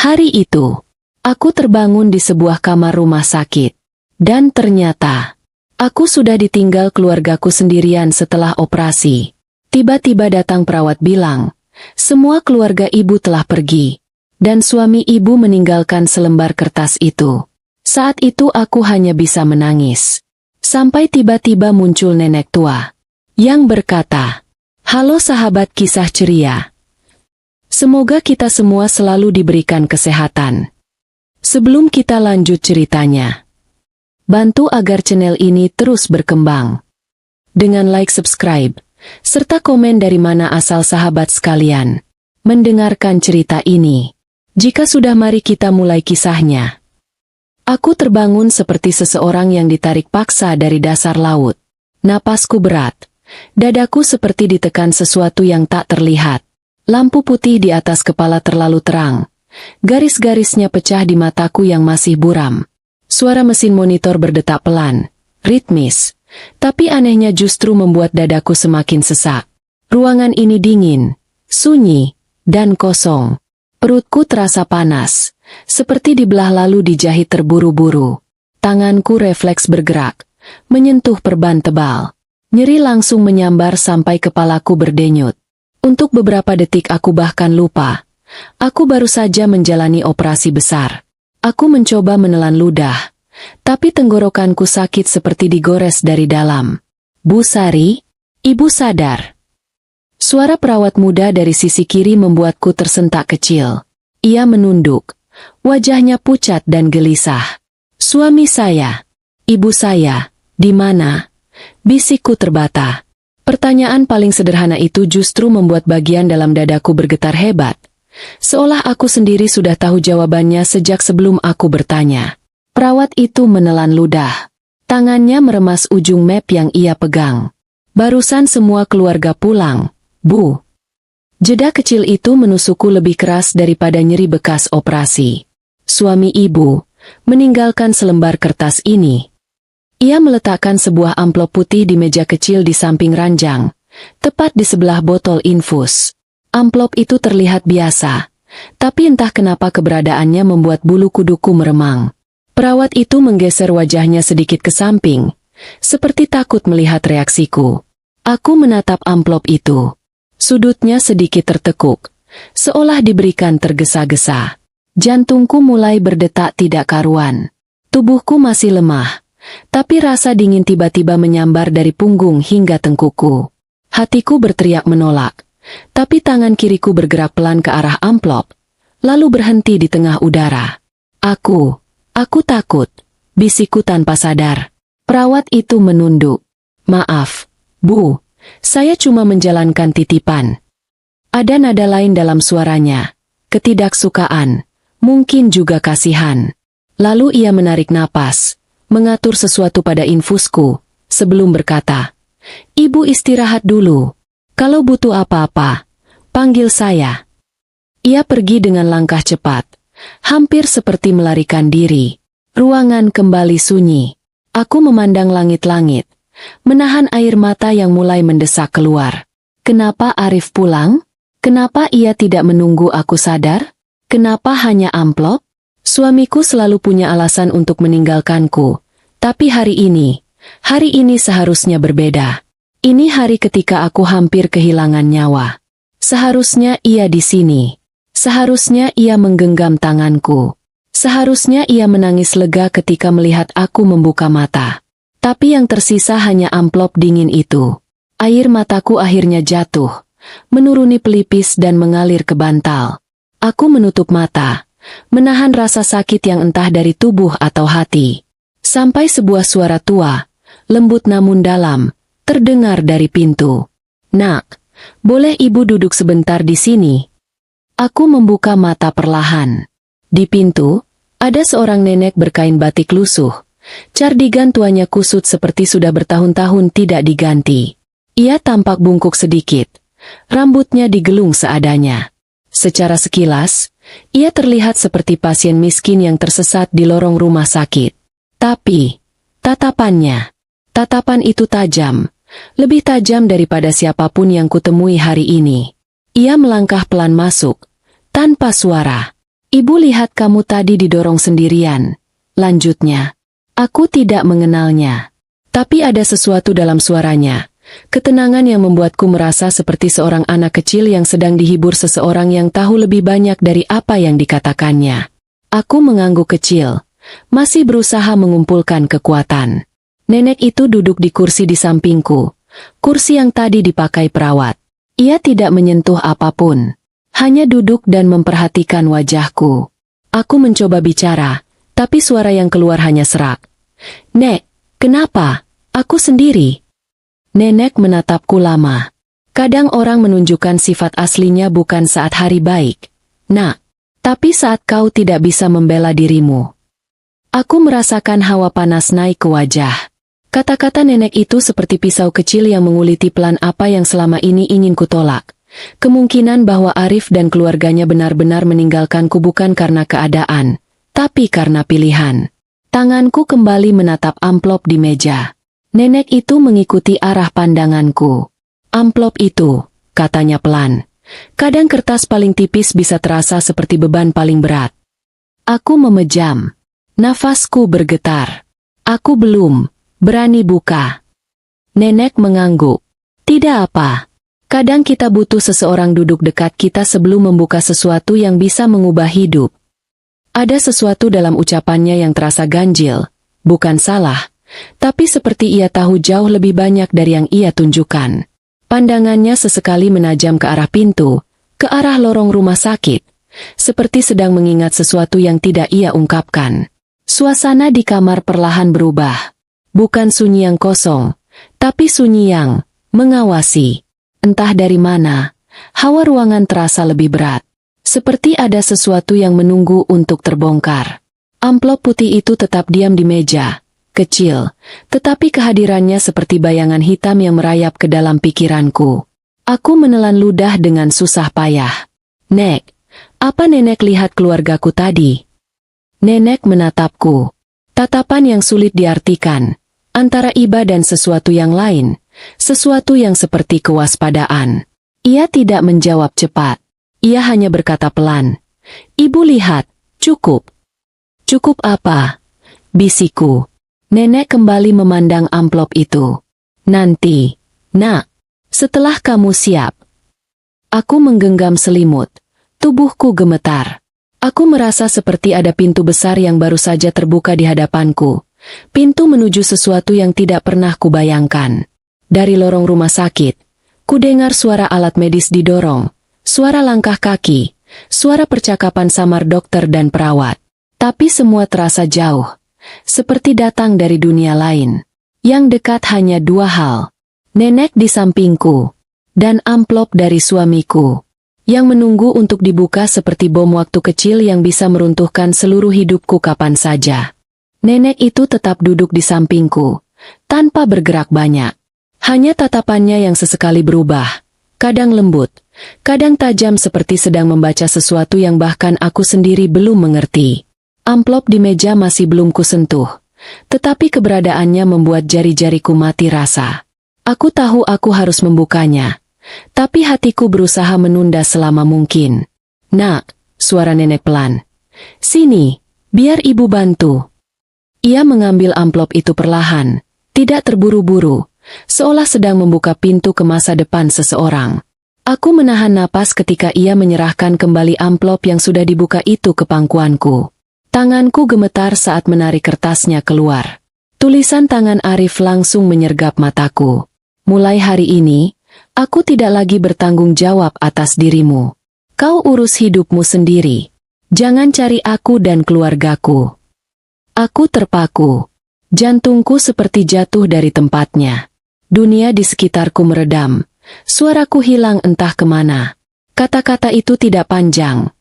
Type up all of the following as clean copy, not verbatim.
Hari itu, aku terbangun di sebuah kamar rumah sakit. Dan ternyata, aku sudah ditinggal keluargaku sendirian setelah operasi. Tiba-tiba datang perawat bilang, semua keluarga ibu telah pergi. Dan suami ibu meninggalkan selembar kertas itu. Saat itu aku hanya bisa menangis. Sampai tiba-tiba muncul nenek tua. Yang berkata, "Halo sahabat kisah ceria. Semoga kita semua selalu diberikan kesehatan." Sebelum kita lanjut ceritanya, bantu agar channel ini terus berkembang. Dengan like, subscribe, serta komen dari mana asal sahabat sekalian mendengarkan cerita ini. Jika sudah, mari kita mulai kisahnya. Aku terbangun seperti seseorang yang ditarik paksa dari dasar laut. Napasku berat. Dadaku seperti ditekan sesuatu yang tak terlihat. Lampu putih di atas kepala terlalu terang. Garis-garisnya pecah di mataku yang masih buram. Suara mesin monitor berdetak pelan, ritmis. Tapi anehnya justru membuat dadaku semakin sesak. Ruangan ini dingin, sunyi, dan kosong. Perutku terasa panas, seperti dibelah lalu dijahit terburu-buru. Tanganku refleks bergerak, menyentuh perban tebal. Nyeri langsung menyambar sampai kepalaku berdenyut. Untuk beberapa detik aku bahkan lupa. Aku baru saja menjalani operasi besar. Aku mencoba menelan ludah, tapi tenggorokanku sakit seperti digores dari dalam. "Bu Sari, ibu sadar." Suara perawat muda dari sisi kiri membuatku tersentak kecil. Ia menunduk. Wajahnya pucat dan gelisah. "Suami saya, ibu saya, di mana?" Bisikku terbata. Pertanyaan paling sederhana itu justru membuat bagian dalam dadaku bergetar hebat. Seolah aku sendiri sudah tahu jawabannya sejak sebelum aku bertanya. Perawat itu menelan ludah. Tangannya meremas ujung map yang ia pegang. "Barusan semua keluarga pulang, Bu." Jeda kecil itu menusukku lebih keras daripada nyeri bekas operasi. Suami ibu meninggalkan selembar kertas ini. Ia meletakkan sebuah amplop putih di meja kecil di samping ranjang, tepat di sebelah botol infus. Amplop itu terlihat biasa, tapi entah kenapa keberadaannya membuat bulu kuduku meremang. Perawat itu menggeser wajahnya sedikit ke samping, seperti takut melihat reaksiku. Aku menatap amplop itu. Sudutnya sedikit tertekuk, seolah diberikan tergesa-gesa. Jantungku mulai berdetak tidak karuan. Tubuhku masih lemah, tapi rasa dingin tiba-tiba menyambar dari punggung hingga tengkuku. Hatiku berteriak menolak, tapi tangan kiriku bergerak pelan ke arah amplop, lalu berhenti di tengah udara. Aku takut, bisikku tanpa sadar. Perawat itu menunduk. "Maaf, Bu. Saya cuma menjalankan titipan." Ada nada lain dalam suaranya, ketidaksukaan, mungkin juga kasihan. Lalu ia menarik napas, mengatur sesuatu pada infusku, sebelum berkata, "Ibu istirahat dulu. Kalau butuh apa-apa, panggil saya." Ia pergi dengan langkah cepat, hampir seperti melarikan diri. Ruangan kembali sunyi. Aku memandang langit-langit, menahan air mata yang mulai mendesak keluar. Kenapa Arif pulang? Kenapa ia tidak menunggu aku sadar? Kenapa hanya amplop? Suamiku selalu punya alasan untuk meninggalkanku. Tapi hari ini seharusnya berbeda. Ini hari ketika aku hampir kehilangan nyawa. Seharusnya ia di sini. Seharusnya ia menggenggam tanganku. Seharusnya ia menangis lega ketika melihat aku membuka mata. Tapi yang tersisa hanya amplop dingin itu. Air mataku akhirnya jatuh, menuruni pelipis dan mengalir ke bantal. Aku menutup mata, menahan rasa sakit yang entah dari tubuh atau hati. Sampai sebuah suara tua, lembut namun dalam, terdengar dari pintu. "Nak, boleh ibu duduk sebentar di sini?" Aku membuka mata perlahan. Di pintu, ada seorang nenek berkain batik lusuh. Cardigan tuanya kusut seperti sudah bertahun-tahun tidak diganti. Ia tampak bungkuk sedikit. Rambutnya digelung seadanya. Secara sekilas, ia terlihat seperti pasien miskin yang tersesat di lorong rumah sakit. Tapi, tatapan itu tajam. Lebih tajam daripada siapapun yang kutemui hari ini. Ia melangkah pelan masuk, tanpa suara. Ibu lihat kamu tadi didorong sendirian. Lanjutnya, aku tidak mengenalnya. Tapi ada sesuatu dalam suaranya. Ketenangan yang membuatku merasa seperti seorang anak kecil yang sedang dihibur seseorang yang tahu lebih banyak dari apa yang dikatakannya. Aku mengangguk kecil, masih berusaha mengumpulkan kekuatan. Nenek itu duduk di kursi di sampingku. Kursi yang tadi dipakai perawat. Ia tidak menyentuh apapun. Hanya duduk dan memperhatikan wajahku. Aku mencoba bicara, tapi suara yang keluar hanya serak. "Nek, kenapa? Aku sendiri." Nenek menatapku lama. Kadang orang menunjukkan sifat aslinya bukan saat hari baik. "Nak, tapi saat kau tidak bisa membela dirimu." Aku merasakan hawa panas naik ke wajah. Kata-kata nenek itu seperti pisau kecil yang menguliti pelan apa yang selama ini ingin kutolak. Kemungkinan bahwa Arif dan keluarganya benar-benar meninggalkanku bukan karena keadaan, tapi karena pilihan. Tanganku kembali menatap amplop di meja. Nenek itu mengikuti arah pandanganku. "Amplop itu," katanya pelan. "Kadang kertas paling tipis bisa terasa seperti beban paling berat." Aku memejam. Nafasku bergetar. Aku belum berani buka. Nenek mengangguk. "Tidak apa. Kadang kita butuh seseorang duduk dekat kita sebelum membuka sesuatu yang bisa mengubah hidup." Ada sesuatu dalam ucapannya yang terasa ganjil, bukan salah, tapi seperti ia tahu jauh lebih banyak dari yang ia tunjukkan. Pandangannya sesekali menajam ke arah pintu, ke arah lorong rumah sakit, seperti sedang mengingat sesuatu yang tidak ia ungkapkan. Suasana di kamar perlahan berubah. Bukan sunyi yang kosong, tapi sunyi yang mengawasi. Entah dari mana, hawa ruangan terasa lebih berat. Seperti ada sesuatu yang menunggu untuk terbongkar. Amplop putih itu tetap diam di meja. Kecil, tetapi kehadirannya seperti bayangan hitam yang merayap ke dalam pikiranku. Aku menelan ludah dengan susah payah. "Nek, apa nenek lihat keluargaku tadi?" Nenek menatapku. Tatapan yang sulit diartikan. Antara iba dan sesuatu yang lain. Sesuatu yang seperti kewaspadaan. Ia tidak menjawab cepat. Ia hanya berkata pelan. "Ibu lihat, cukup." "Cukup apa?" bisikku. Nenek kembali memandang amplop itu. "Nanti, Nak, setelah kamu siap." Aku menggenggam selimut. Tubuhku gemetar. Aku merasa seperti ada pintu besar yang baru saja terbuka di hadapanku. Pintu menuju sesuatu yang tidak pernah kubayangkan. Dari lorong rumah sakit, kudengar suara alat medis didorong, suara langkah kaki, suara percakapan samar dokter dan perawat. Tapi semua terasa jauh, seperti datang dari dunia lain. Yang dekat hanya dua hal, nenek di sampingku, dan amplop dari suamiku, yang menunggu untuk dibuka seperti bom waktu kecil yang bisa meruntuhkan seluruh hidupku kapan saja. Nenek itu tetap duduk di sampingku, tanpa bergerak banyak. Hanya tatapannya yang sesekali berubah, kadang lembut, kadang tajam seperti sedang membaca sesuatu yang bahkan aku sendiri belum mengerti. Amplop di meja masih belum kusentuh, tetapi keberadaannya membuat jari-jariku mati rasa. Aku tahu aku harus membukanya, tapi hatiku berusaha menunda selama mungkin. "Nak," suara nenek pelan. "Sini, biar ibu bantu." Ia mengambil amplop itu perlahan, tidak terburu-buru, seolah sedang membuka pintu ke masa depan seseorang. Aku menahan napas ketika ia menyerahkan kembali amplop yang sudah dibuka itu ke pangkuanku. Tanganku gemetar saat menarik kertasnya keluar. Tulisan tangan Arif langsung menyergap mataku. "Mulai hari ini, aku tidak lagi bertanggung jawab atas dirimu. Kau urus hidupmu sendiri. Jangan cari aku dan keluargaku." Aku terpaku. Jantungku seperti jatuh dari tempatnya. Dunia di sekitarku meredam. Suaraku hilang entah kemana. Kata-kata itu tidak panjang,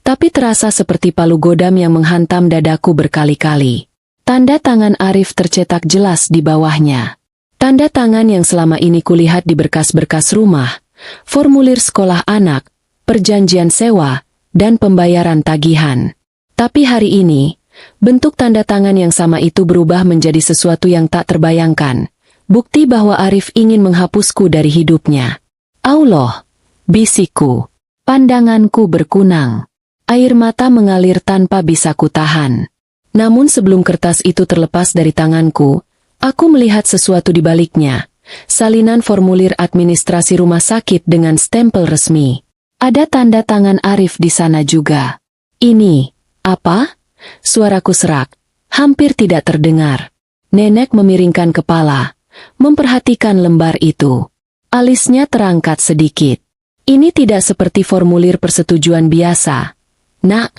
tapi terasa seperti palu godam yang menghantam dadaku berkali-kali. Tanda tangan Arif tercetak jelas di bawahnya. Tanda tangan yang selama ini kulihat di berkas-berkas rumah, formulir sekolah anak, perjanjian sewa, dan pembayaran tagihan. Tapi hari ini, bentuk tanda tangan yang sama itu berubah menjadi sesuatu yang tak terbayangkan. Bukti bahwa Arif ingin menghapusku dari hidupnya. "Allah," bisikku. Pandanganku berkunang. Air mata mengalir tanpa bisa kutahan. Namun sebelum kertas itu terlepas dari tanganku, aku melihat sesuatu di baliknya. Salinan formulir administrasi rumah sakit dengan stempel resmi. Ada tanda tangan Arif di sana juga. Ini, apa? Suaraku serak, hampir tidak terdengar. Nenek memiringkan kepala, memperhatikan lembar itu. Alisnya terangkat sedikit. Ini tidak seperti formulir persetujuan biasa. Nak.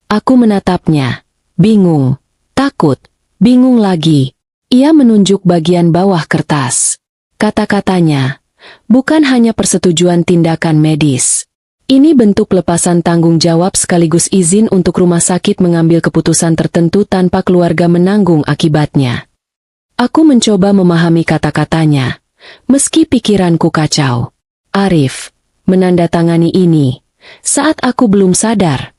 Aku menatapnya. Bingung, takut, bingung lagi. Ia menunjuk bagian bawah kertas. Kata-katanya, bukan hanya persetujuan tindakan medis. Ini bentuk lepasan tanggung jawab sekaligus izin untuk rumah sakit mengambil keputusan tertentu tanpa keluarga menanggung akibatnya. Aku mencoba memahami kata-katanya, meski pikiranku kacau. Arif menandatangani ini saat aku belum sadar.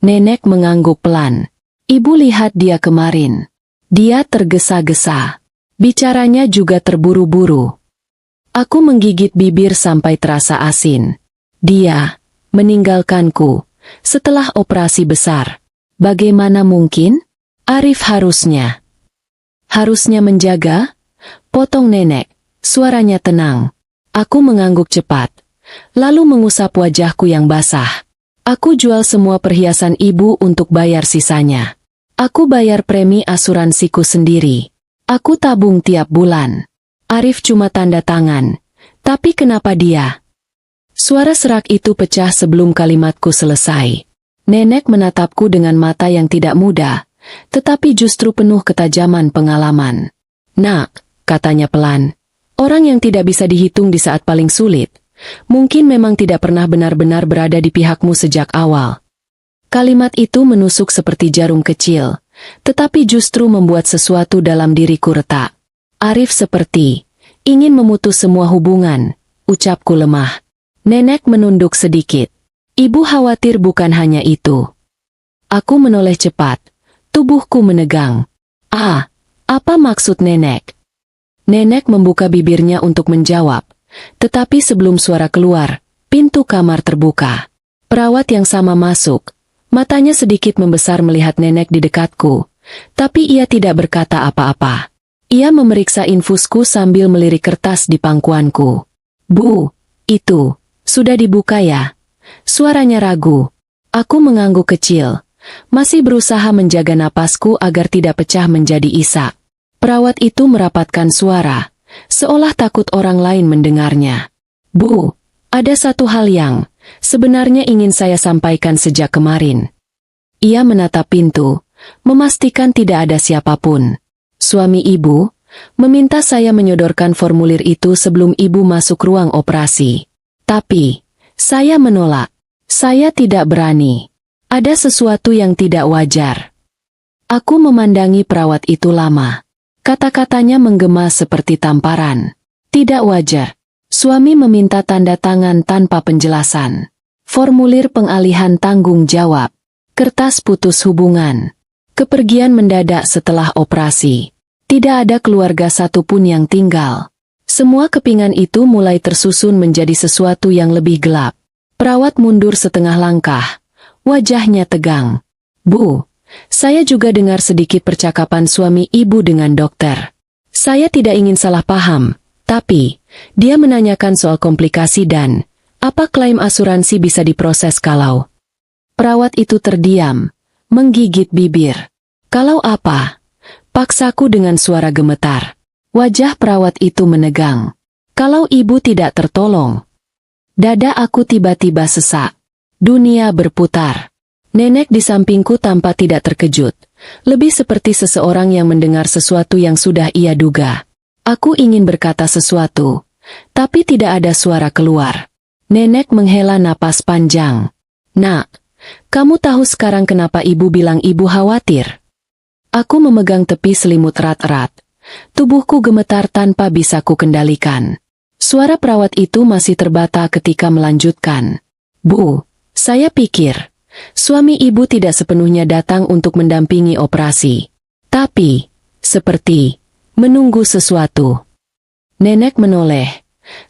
Nenek mengangguk pelan. Ibu lihat dia kemarin. Dia tergesa-gesa. Bicaranya juga terburu-buru. Aku menggigit bibir sampai terasa asin. Dia meninggalkanku setelah operasi besar. Bagaimana mungkin? Arif harusnya menjaga? Potong nenek. Suaranya tenang. Aku mengangguk cepat, lalu mengusap wajahku yang basah. Aku jual semua perhiasan ibu untuk bayar sisanya. Aku bayar premi asuransiku sendiri. Aku tabung tiap bulan. Arif cuma tanda tangan. Tapi kenapa dia? Suara serak itu pecah sebelum kalimatku selesai. Nenek menatapku dengan mata yang tidak muda, tetapi justru penuh ketajaman pengalaman. Nak, katanya pelan, orang yang tidak bisa dihitung di saat paling sulit, mungkin memang tidak pernah benar-benar berada di pihakmu sejak awal. Kalimat itu menusuk seperti jarum kecil, tetapi justru membuat sesuatu dalam diriku retak. Arif seperti ingin memutus semua hubungan, ucapku lemah. Nenek menunduk sedikit. Ibu khawatir bukan hanya itu. Aku menoleh cepat, tubuhku menegang. Apa maksud nenek? Nenek membuka bibirnya untuk menjawab, tetapi sebelum suara keluar, pintu kamar terbuka. Perawat yang sama masuk. Matanya sedikit membesar melihat nenek di dekatku, tapi ia tidak berkata apa-apa. Ia memeriksa infusku sambil melirik kertas di pangkuanku. Bu, itu, sudah dibuka ya? Suaranya ragu. Aku mengangguk kecil, masih berusaha menjaga napasku agar tidak pecah menjadi isak. Perawat itu merapatkan suara, seolah takut orang lain mendengarnya. Bu, ada satu hal yang sebenarnya ingin saya sampaikan sejak kemarin. Ia menatap pintu, memastikan tidak ada siapapun. Suami ibu meminta saya menyodorkan formulir itu sebelum ibu masuk ruang operasi. Tapi, saya menolak. Saya tidak berani. Ada sesuatu yang tidak wajar. Aku memandangi perawat itu lama. Kata-katanya menggema seperti tamparan. Tidak wajar. Suami meminta tanda tangan tanpa penjelasan. Formulir pengalihan tanggung jawab. Kertas putus hubungan. Kepergian mendadak setelah operasi. Tidak ada keluarga satupun yang tinggal. Semua kepingan itu mulai tersusun menjadi sesuatu yang lebih gelap. Perawat mundur setengah langkah. Wajahnya tegang. Bu, saya juga dengar sedikit percakapan suami ibu dengan dokter. Saya tidak ingin salah paham, tapi dia menanyakan soal komplikasi dan apa klaim asuransi bisa diproses kalau. Perawat itu terdiam, menggigit bibir. Kalau apa? Paksaku dengan suara gemetar. Wajah perawat itu menegang. Kalau ibu tidak tertolong. Dada aku tiba-tiba sesak. Dunia berputar. Nenek di sampingku tampak tidak terkejut. Lebih seperti seseorang yang mendengar sesuatu yang sudah ia duga. Aku ingin berkata sesuatu, tapi tidak ada suara keluar. Nenek menghela napas panjang. Nak, kamu tahu sekarang kenapa ibu bilang ibu khawatir? Aku memegang tepi selimut erat-erat. Tubuhku gemetar tanpa bisa kukendalikan. Suara perawat itu masih terbata ketika melanjutkan. Bu, saya pikir, suami ibu tidak sepenuhnya datang untuk mendampingi operasi. Tapi, seperti, menunggu sesuatu. Nenek menoleh.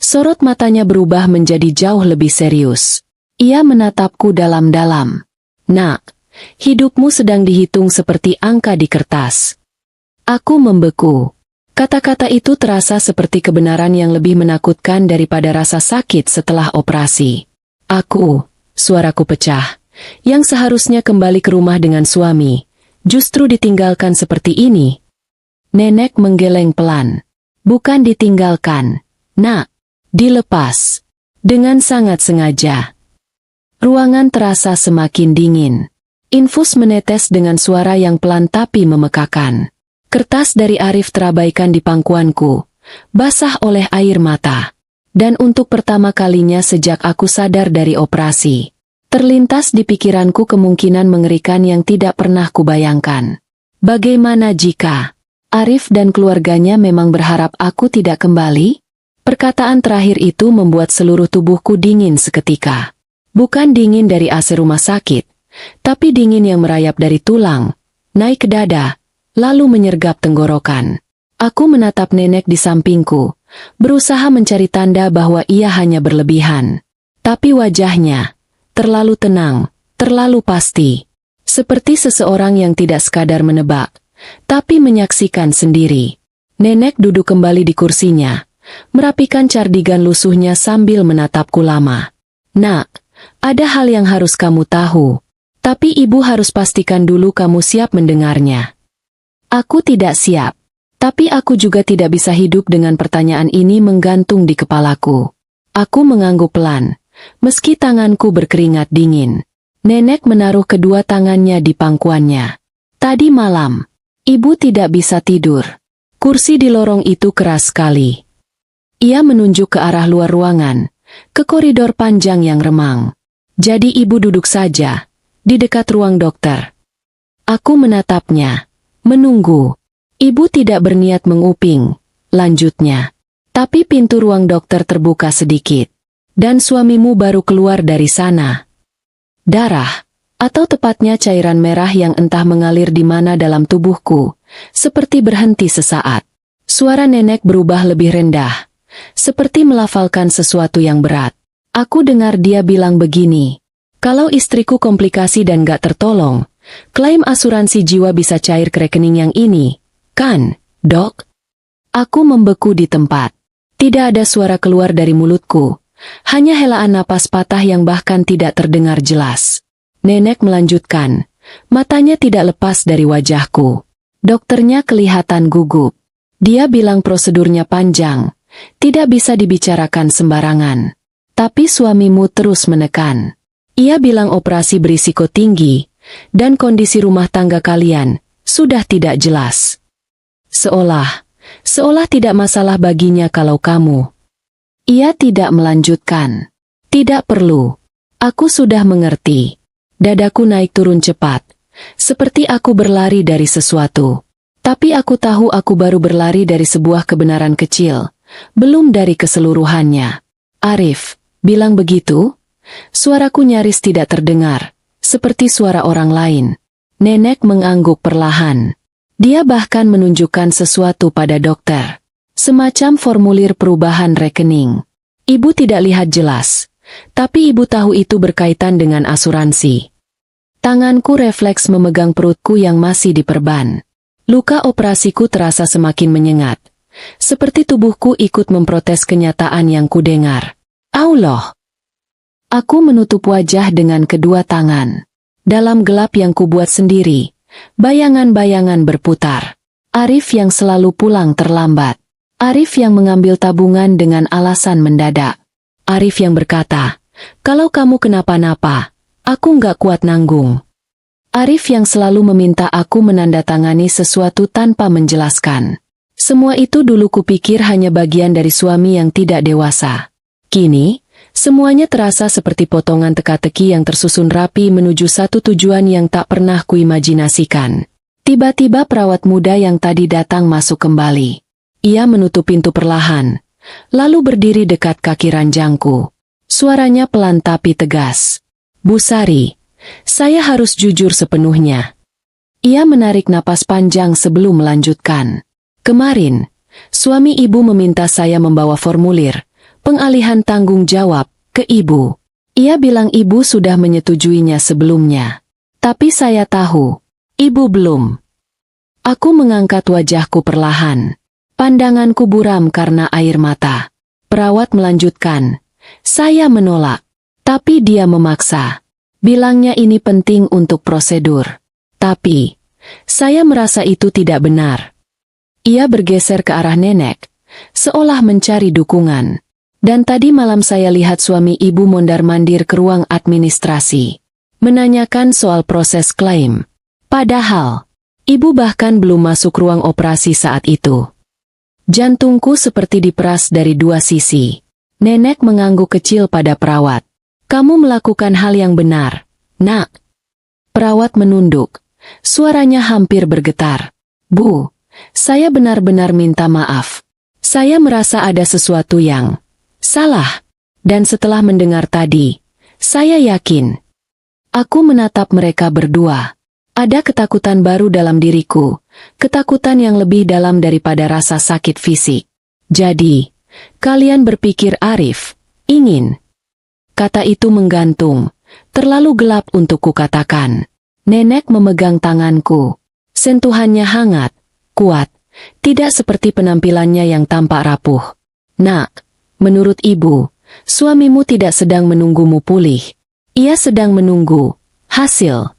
Sorot matanya berubah menjadi jauh lebih serius. Ia menatapku dalam-dalam. Nak, hidupmu sedang dihitung seperti angka di kertas. Aku membeku. Kata-kata itu terasa seperti kebenaran yang lebih menakutkan daripada rasa sakit setelah operasi. Suaraku pecah, yang seharusnya kembali ke rumah dengan suami, justru ditinggalkan seperti ini. Nenek menggeleng pelan. Bukan ditinggalkan, Nak, dilepas. Dengan sangat sengaja. Ruangan terasa semakin dingin. Infus menetes dengan suara yang pelan tapi memekakan. Kertas dari Arif terabaikan di pangkuanku, basah oleh air mata. Dan untuk pertama kalinya sejak aku sadar dari operasi, terlintas di pikiranku kemungkinan mengerikan yang tidak pernah kubayangkan. Bagaimana jika Arif dan keluarganya memang berharap aku tidak kembali? Perkataan terakhir itu membuat seluruh tubuhku dingin seketika. Bukan dingin dari AC rumah sakit, tapi dingin yang merayap dari tulang, naik ke dada, lalu menyergap tenggorokan. Aku menatap nenek di sampingku, berusaha mencari tanda bahwa ia hanya berlebihan. Tapi wajahnya terlalu tenang, terlalu pasti. Seperti seseorang yang tidak sekadar menebak, tapi menyaksikan sendiri. Nenek duduk kembali di kursinya, merapikan cardigan lusuhnya sambil menatapku lama. Nak, ada hal yang harus kamu tahu, tapi ibu harus pastikan dulu kamu siap mendengarnya. Aku tidak siap, tapi aku juga tidak bisa hidup dengan pertanyaan ini menggantung di kepalaku. Aku mengangguk pelan, meski tanganku berkeringat dingin. Nenek menaruh kedua tangannya di pangkuannya. Tadi malam, ibu tidak bisa tidur. Kursi di lorong itu keras sekali. Ia menunjuk ke arah luar ruangan, ke koridor panjang yang remang. Jadi ibu duduk saja, di dekat ruang dokter. Aku menatapnya, menunggu. Ibu tidak berniat menguping, lanjutnya. Tapi pintu ruang dokter terbuka sedikit. Dan suamimu baru keluar dari sana. Darah, atau tepatnya cairan merah yang entah mengalir di mana dalam tubuhku, seperti berhenti sesaat. Suara nenek berubah lebih rendah. Seperti melafalkan sesuatu yang berat. Aku dengar dia bilang begini. Kalau istriku komplikasi dan gak tertolong, klaim asuransi jiwa bisa cair ke rekening yang ini. Kan, dok? Aku membeku di tempat. Tidak ada suara keluar dari mulutku. Hanya helaan napas patah yang bahkan tidak terdengar jelas. Nenek melanjutkan. Matanya tidak lepas dari wajahku. Dokternya kelihatan gugup. Dia bilang prosedurnya panjang. Tidak bisa dibicarakan sembarangan. Tapi suamimu terus menekan. Ia bilang operasi berisiko tinggi, dan kondisi rumah tangga kalian sudah tidak jelas. Seolah tidak masalah baginya kalau kamu. Ia tidak melanjutkan. Tidak perlu. Aku sudah mengerti. Dadaku naik turun cepat, seperti aku berlari dari sesuatu. Tapi aku tahu aku baru berlari dari sebuah kebenaran kecil. Belum dari keseluruhannya. Arif, bilang begitu? Suaraku nyaris tidak terdengar, seperti suara orang lain. Nenek mengangguk perlahan. Dia bahkan menunjukkan sesuatu pada dokter. Semacam formulir perubahan rekening. Ibu tidak lihat jelas, tapi ibu tahu itu berkaitan dengan asuransi. Tanganku refleks memegang perutku yang masih diperban. Luka operasiku terasa semakin menyengat. Seperti tubuhku ikut memprotes kenyataan yang kudengar. Allah! Aku menutup wajah dengan kedua tangan. Dalam gelap yang kubuat sendiri, bayangan-bayangan berputar. Arif yang selalu pulang terlambat. Arif yang mengambil tabungan dengan alasan mendadak. Arif yang berkata, kalau kamu kenapa-napa, aku nggak kuat nanggung. Arif yang selalu meminta aku menandatangani sesuatu tanpa menjelaskan. Semua itu dulu kupikir hanya bagian dari suami yang tidak dewasa. Kini, semuanya terasa seperti potongan teka-teki yang tersusun rapi menuju satu tujuan yang tak pernah kuimajinasikan. Tiba-tiba perawat muda yang tadi datang masuk kembali. Ia menutup pintu perlahan, lalu berdiri dekat kaki ranjangku. Suaranya pelan tapi tegas. Bu Sari, saya harus jujur sepenuhnya. Ia menarik napas panjang sebelum melanjutkan. Kemarin, suami ibu meminta saya membawa formulir pengalihan tanggung jawab ke ibu. Ia bilang ibu sudah menyetujuinya sebelumnya. Tapi saya tahu, ibu belum. Aku mengangkat wajahku perlahan. Pandanganku buram karena air mata. Perawat melanjutkan. Saya menolak. Tapi dia memaksa. Bilangnya ini penting untuk prosedur. Tapi, saya merasa itu tidak benar. Ia bergeser ke arah nenek, seolah mencari dukungan. Dan tadi malam saya lihat suami ibu mondar-mandir ke ruang administrasi, menanyakan soal proses klaim. Padahal, ibu bahkan belum masuk ruang operasi saat itu. Jantungku seperti diperas dari dua sisi. Nenek mengangguk kecil pada perawat. Kamu melakukan hal yang benar, nak. Perawat menunduk. Suaranya hampir bergetar. Bu, saya benar-benar minta maaf. Saya merasa ada sesuatu yang salah. Dan setelah mendengar tadi, saya yakin. Aku menatap mereka berdua. Ada ketakutan baru dalam diriku. Ketakutan yang lebih dalam daripada rasa sakit fisik. Jadi, kalian berpikir Arif ingin. Kata itu menggantung, terlalu gelap untuk kukatakan. Nenek memegang tanganku. Sentuhannya hangat, kuat, tidak seperti penampilannya yang tampak rapuh. Nak, menurut ibu, suamimu tidak sedang menunggumu pulih. Ia sedang menunggu hasil.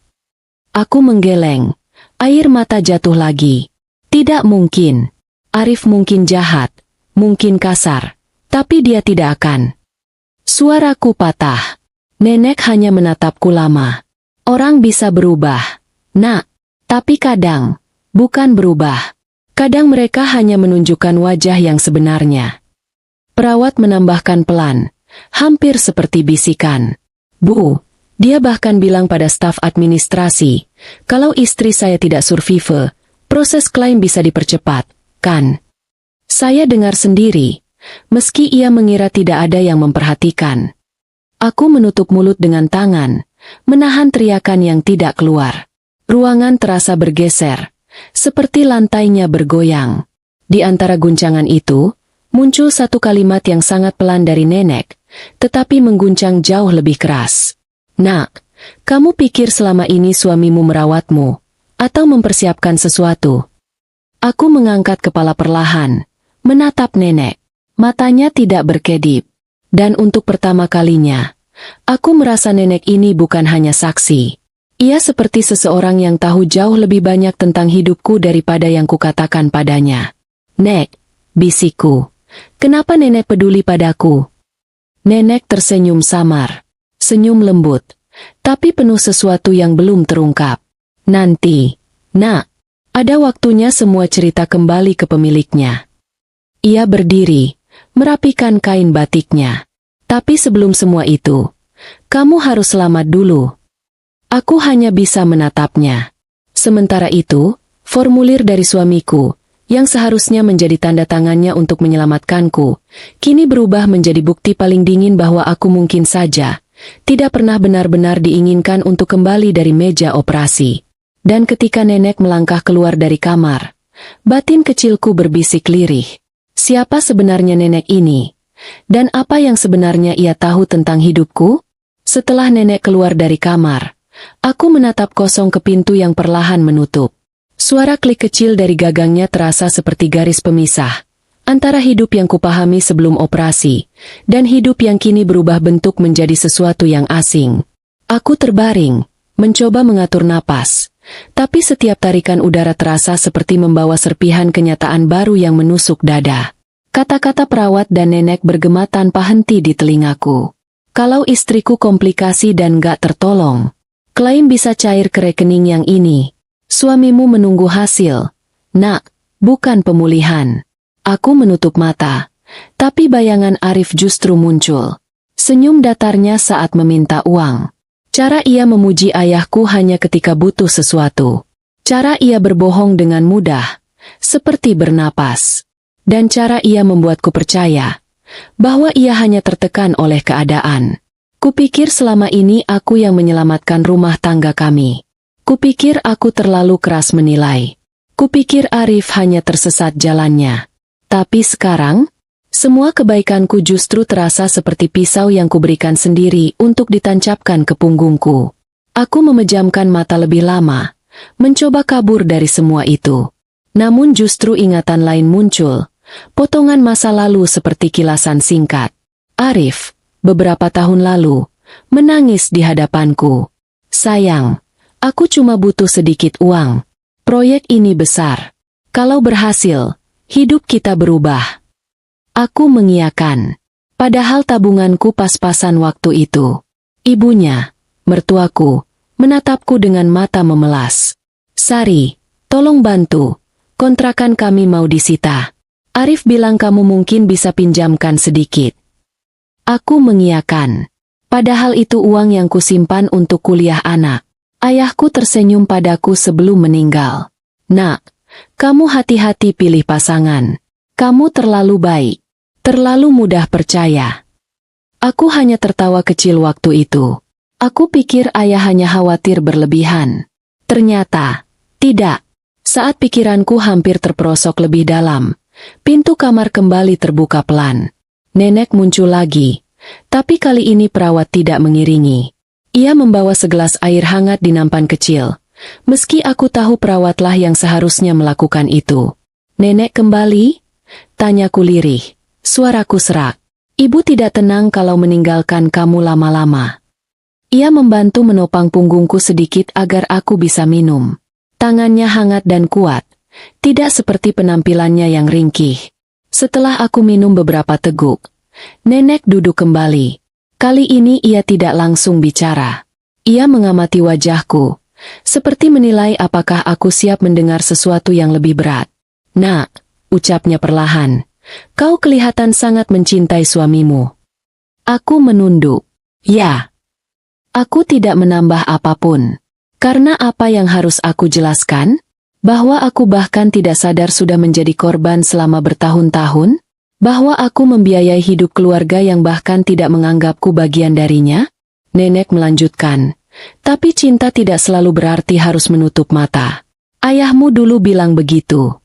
Aku menggeleng, air mata jatuh lagi. Tidak mungkin. Arif mungkin jahat, mungkin kasar, tapi dia tidak akan. Suaraku patah. Nenek hanya menatapku lama. Orang bisa berubah, nak. Tapi kadang, bukan berubah. Kadang mereka hanya menunjukkan wajah yang sebenarnya. Perawat menambahkan pelan, hampir seperti bisikan. Bu, dia bahkan bilang pada staf administrasi, kalau istri saya tidak survive, proses klaim bisa dipercepat, kan? Saya dengar sendiri. Meski ia mengira tidak ada yang memperhatikan. Aku menutup mulut dengan tangan, menahan teriakan yang tidak keluar. Ruangan terasa bergeser, seperti lantainya bergoyang. Di antara guncangan itu, muncul satu kalimat yang sangat pelan dari nenek, tetapi mengguncang jauh lebih keras. Nak, kamu pikir selama ini suamimu merawatmu, atau mempersiapkan sesuatu? Aku mengangkat kepala perlahan, menatap nenek. Matanya tidak berkedip. Dan untuk pertama kalinya, aku merasa nenek ini bukan hanya saksi. Ia seperti seseorang yang tahu jauh lebih banyak tentang hidupku daripada yang kukatakan padanya. Nek, bisikku, kenapa nenek peduli padaku? Nenek tersenyum samar. Senyum lembut, tapi penuh sesuatu yang belum terungkap. Nanti, nak, ada waktunya semua cerita kembali ke pemiliknya. Ia berdiri, merapikan kain batiknya. Tapi sebelum semua itu, kamu harus selamat dulu. Aku hanya bisa menatapnya. Sementara itu, formulir dari suamiku, yang seharusnya menjadi tanda tangannya untuk menyelamatkanku, kini berubah menjadi bukti paling dingin bahwa aku mungkin saja tidak pernah benar-benar diinginkan untuk kembali dari meja operasi. Dan ketika nenek melangkah keluar dari kamar, batin kecilku berbisik lirih. Siapa sebenarnya nenek ini? Dan apa yang sebenarnya ia tahu tentang hidupku? Setelah nenek keluar dari kamar, aku menatap kosong ke pintu yang perlahan menutup. Suara klik kecil dari gagangnya terasa seperti garis pemisah antara hidup yang kupahami sebelum operasi dan hidup yang kini berubah bentuk menjadi sesuatu yang asing. Aku terbaring, mencoba mengatur napas, tapi setiap tarikan udara terasa seperti membawa serpihan kenyataan baru yang menusuk dada. Kata-kata perawat dan nenek bergema tanpa henti di telingaku. Kalau istriku komplikasi dan gak tertolong, klaim bisa cair ke rekening yang ini. Suamimu menunggu hasil. Nak, bukan pemulihan. Aku menutup mata, tapi bayangan Arif justru muncul. Senyum datarnya saat meminta uang. Cara ia memuji ayahku hanya ketika butuh sesuatu. Cara ia berbohong dengan mudah, seperti bernapas. Dan cara ia membuatku percaya bahwa ia hanya tertekan oleh keadaan. Kupikir selama ini aku yang menyelamatkan rumah tangga kami. Kupikir aku terlalu keras menilai. Kupikir Arif hanya tersesat jalannya. Tapi sekarang, semua kebaikanku justru terasa seperti pisau yang kuberikan sendiri untuk ditancapkan ke punggungku. Aku memejamkan mata lebih lama, mencoba kabur dari semua itu. Namun justru ingatan lain muncul, potongan masa lalu seperti kilasan singkat. Arif, beberapa tahun lalu, menangis di hadapanku. Sayang, aku cuma butuh sedikit uang. Proyek ini besar. Kalau berhasil, hidup kita berubah. Aku mengiyakan. Padahal tabunganku pas-pasan waktu itu. Ibunya, mertuaku, menatapku dengan mata memelas. Sari, tolong bantu. Kontrakan kami mau disita. Arif bilang kamu mungkin bisa pinjamkan sedikit. Aku mengiyakan. Padahal itu uang yang kusimpan untuk kuliah anak. Ayahku tersenyum padaku sebelum meninggal. Nak, kamu hati-hati pilih pasangan. Kamu terlalu baik. Terlalu mudah percaya. Aku hanya tertawa kecil waktu itu. Aku pikir ayah hanya khawatir berlebihan. Ternyata, tidak. Saat pikiranku hampir terperosok lebih dalam, pintu kamar kembali terbuka pelan. Nenek muncul lagi, tapi kali ini perawat tidak mengiringi. Ia membawa segelas air hangat di nampan kecil. Meski aku tahu perawatlah yang seharusnya melakukan itu. Nenek kembali? Tanyaku lirih. Suaraku serak. Ibu tidak tenang kalau meninggalkan kamu lama-lama. Ia membantu menopang punggungku sedikit agar aku bisa minum. Tangannya hangat dan kuat, tidak seperti penampilannya yang ringkih. Setelah aku minum beberapa teguk, nenek duduk kembali. Kali ini ia tidak langsung bicara. Ia mengamati wajahku, seperti menilai apakah aku siap mendengar sesuatu yang lebih berat. Nak, ucapnya perlahan, kau kelihatan sangat mencintai suamimu. Aku menunduk. Ya. Aku tidak menambah apapun. Karena apa yang harus aku jelaskan? Bahwa aku bahkan tidak sadar sudah menjadi korban selama bertahun-tahun? Bahwa aku membiayai hidup keluarga yang bahkan tidak menganggapku bagian darinya? Nenek melanjutkan. Tapi cinta tidak selalu berarti harus menutup mata. Ayahmu dulu bilang begitu.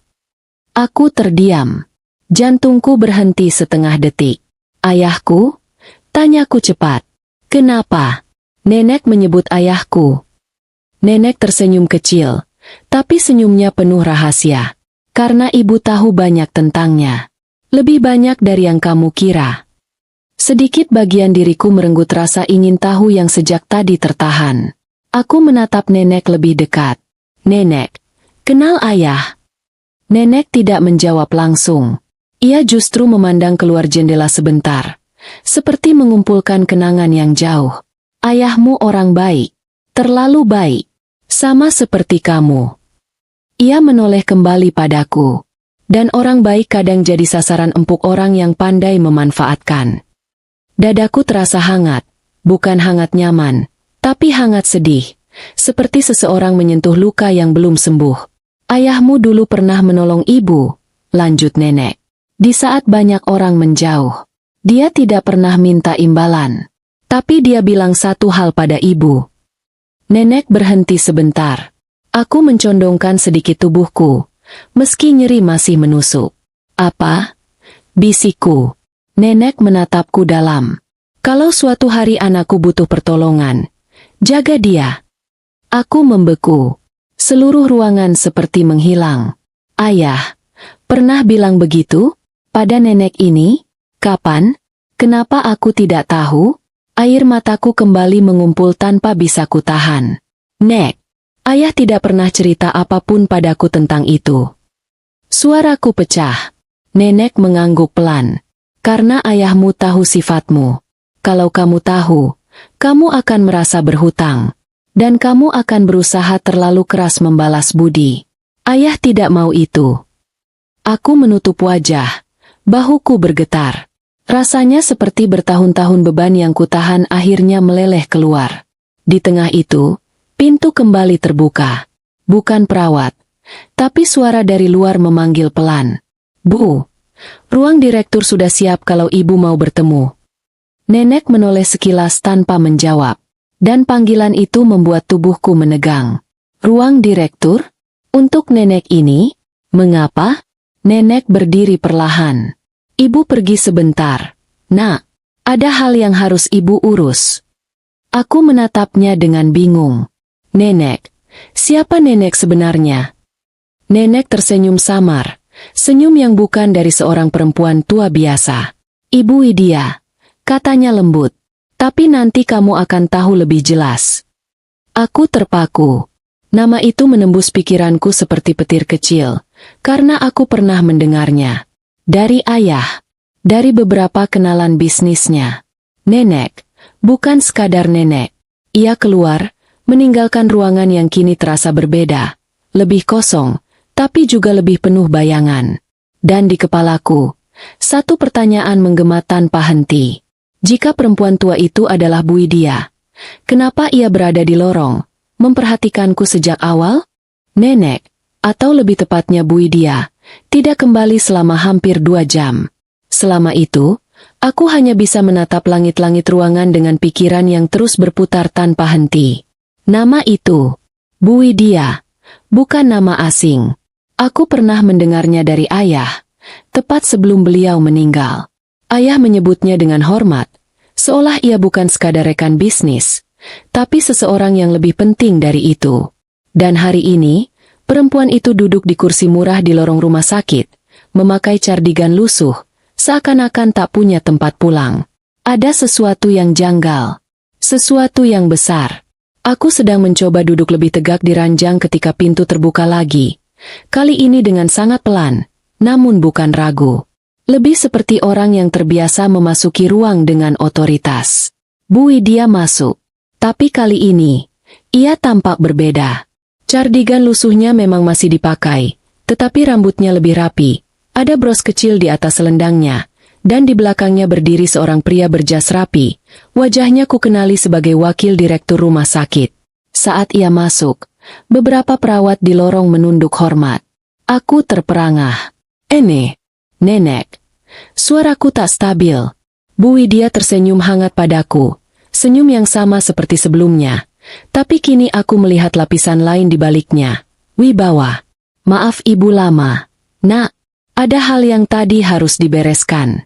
Aku terdiam. Jantungku berhenti setengah detik. Ayahku? Tanyaku cepat. Kenapa? Nenek menyebut ayahku. Nenek tersenyum kecil, tapi senyumnya penuh rahasia. Karena ibu tahu banyak tentangnya. Lebih banyak dari yang kamu kira. Sedikit bagian diriku merenggut rasa ingin tahu yang sejak tadi tertahan. Aku menatap nenek lebih dekat. Nenek, kenal ayah? Nenek tidak menjawab langsung. Ia justru memandang keluar jendela sebentar. Seperti mengumpulkan kenangan yang jauh. Ayahmu orang baik. Terlalu baik. Sama seperti kamu. Ia menoleh kembali padaku. Dan orang baik kadang jadi sasaran empuk orang yang pandai memanfaatkan. Dadaku terasa hangat. Bukan hangat nyaman, tapi hangat sedih. Seperti seseorang menyentuh luka yang belum sembuh. Ayahmu dulu pernah menolong ibu, lanjut nenek. Di saat banyak orang menjauh. Dia tidak pernah minta imbalan. Tapi dia bilang satu hal pada ibu. Nenek berhenti sebentar. Aku mencondongkan sedikit tubuhku, meski nyeri masih menusuk. Apa? Bisikku. Nenek menatapku dalam. Kalau suatu hari anakku butuh pertolongan, jaga dia. Aku membeku. Seluruh ruangan seperti menghilang. Ayah, pernah bilang begitu? Pada nenek ini? Kapan? Kenapa aku tidak tahu? Air mataku kembali mengumpul tanpa bisa kutahan. Nek, ayah tidak pernah cerita apapun padaku tentang itu. Suaraku pecah. Nenek mengangguk pelan. Karena ayahmu tahu sifatmu. Kalau kamu tahu, kamu akan merasa berhutang. Dan kamu akan berusaha terlalu keras membalas budi. Ayah tidak mau itu. Aku menutup wajah. Bahuku bergetar. Rasanya seperti bertahun-tahun beban yang kutahan akhirnya meleleh keluar. Di tengah itu, pintu kembali terbuka. Bukan perawat, tapi suara dari luar memanggil pelan. Bu, ruang direktur sudah siap kalau ibu mau bertemu. Nenek menoleh sekilas tanpa menjawab. Dan panggilan itu membuat tubuhku menegang. Ruang direktur? Untuk nenek ini? Mengapa? Nenek berdiri perlahan. Ibu pergi sebentar. Nak, ada hal yang harus ibu urus. Aku menatapnya dengan bingung. Nenek, siapa nenek sebenarnya? Nenek tersenyum samar, senyum yang bukan dari seorang perempuan tua biasa. Ibu Widya, katanya lembut, tapi nanti kamu akan tahu lebih jelas. Aku terpaku. Nama itu menembus pikiranku seperti petir kecil, karena aku pernah mendengarnya. Dari ayah, dari beberapa kenalan bisnisnya. Nenek, bukan sekadar nenek. Ia keluar, meninggalkan ruangan yang kini terasa berbeda, lebih kosong, tapi juga lebih penuh bayangan. Dan di kepalaku, satu pertanyaan menggema tanpa henti. Jika perempuan tua itu adalah Bu Widya, kenapa ia berada di lorong, memperhatikanku sejak awal? Nenek, atau lebih tepatnya Bu Widya, tidak kembali selama hampir 2 jam. Selama itu, aku hanya bisa menatap langit-langit ruangan dengan pikiran yang terus berputar tanpa henti. Nama itu, Bu Widya, bukan nama asing. Aku pernah mendengarnya dari ayah, tepat sebelum beliau meninggal. Ayah menyebutnya dengan hormat, seolah ia bukan sekadar rekan bisnis, tapi seseorang yang lebih penting dari itu. Dan hari ini, perempuan itu duduk di kursi murah di lorong rumah sakit, memakai cardigan lusuh, seakan-akan tak punya tempat pulang. Ada sesuatu yang janggal, sesuatu yang besar. Aku sedang mencoba duduk lebih tegak di ranjang ketika pintu terbuka lagi. Kali ini dengan sangat pelan, namun bukan ragu. Lebih seperti orang yang terbiasa memasuki ruang dengan otoritas. Bu Widya masuk. Tapi kali ini, ia tampak berbeda. Cardigan lusuhnya memang masih dipakai, tetapi rambutnya lebih rapi. Ada bros kecil di atas selendangnya, dan di belakangnya berdiri seorang pria berjas rapi. Wajahnya kukenali sebagai wakil direktur rumah sakit. Saat ia masuk, beberapa perawat di lorong menunduk hormat. Aku terperangah. Nenek. Suaraku tak stabil. Bu Widya tersenyum hangat padaku. Senyum yang sama seperti sebelumnya. Tapi kini aku melihat lapisan lain di baliknya. Wibawa. Maaf ibu lama. Nak, ada hal yang tadi harus dibereskan.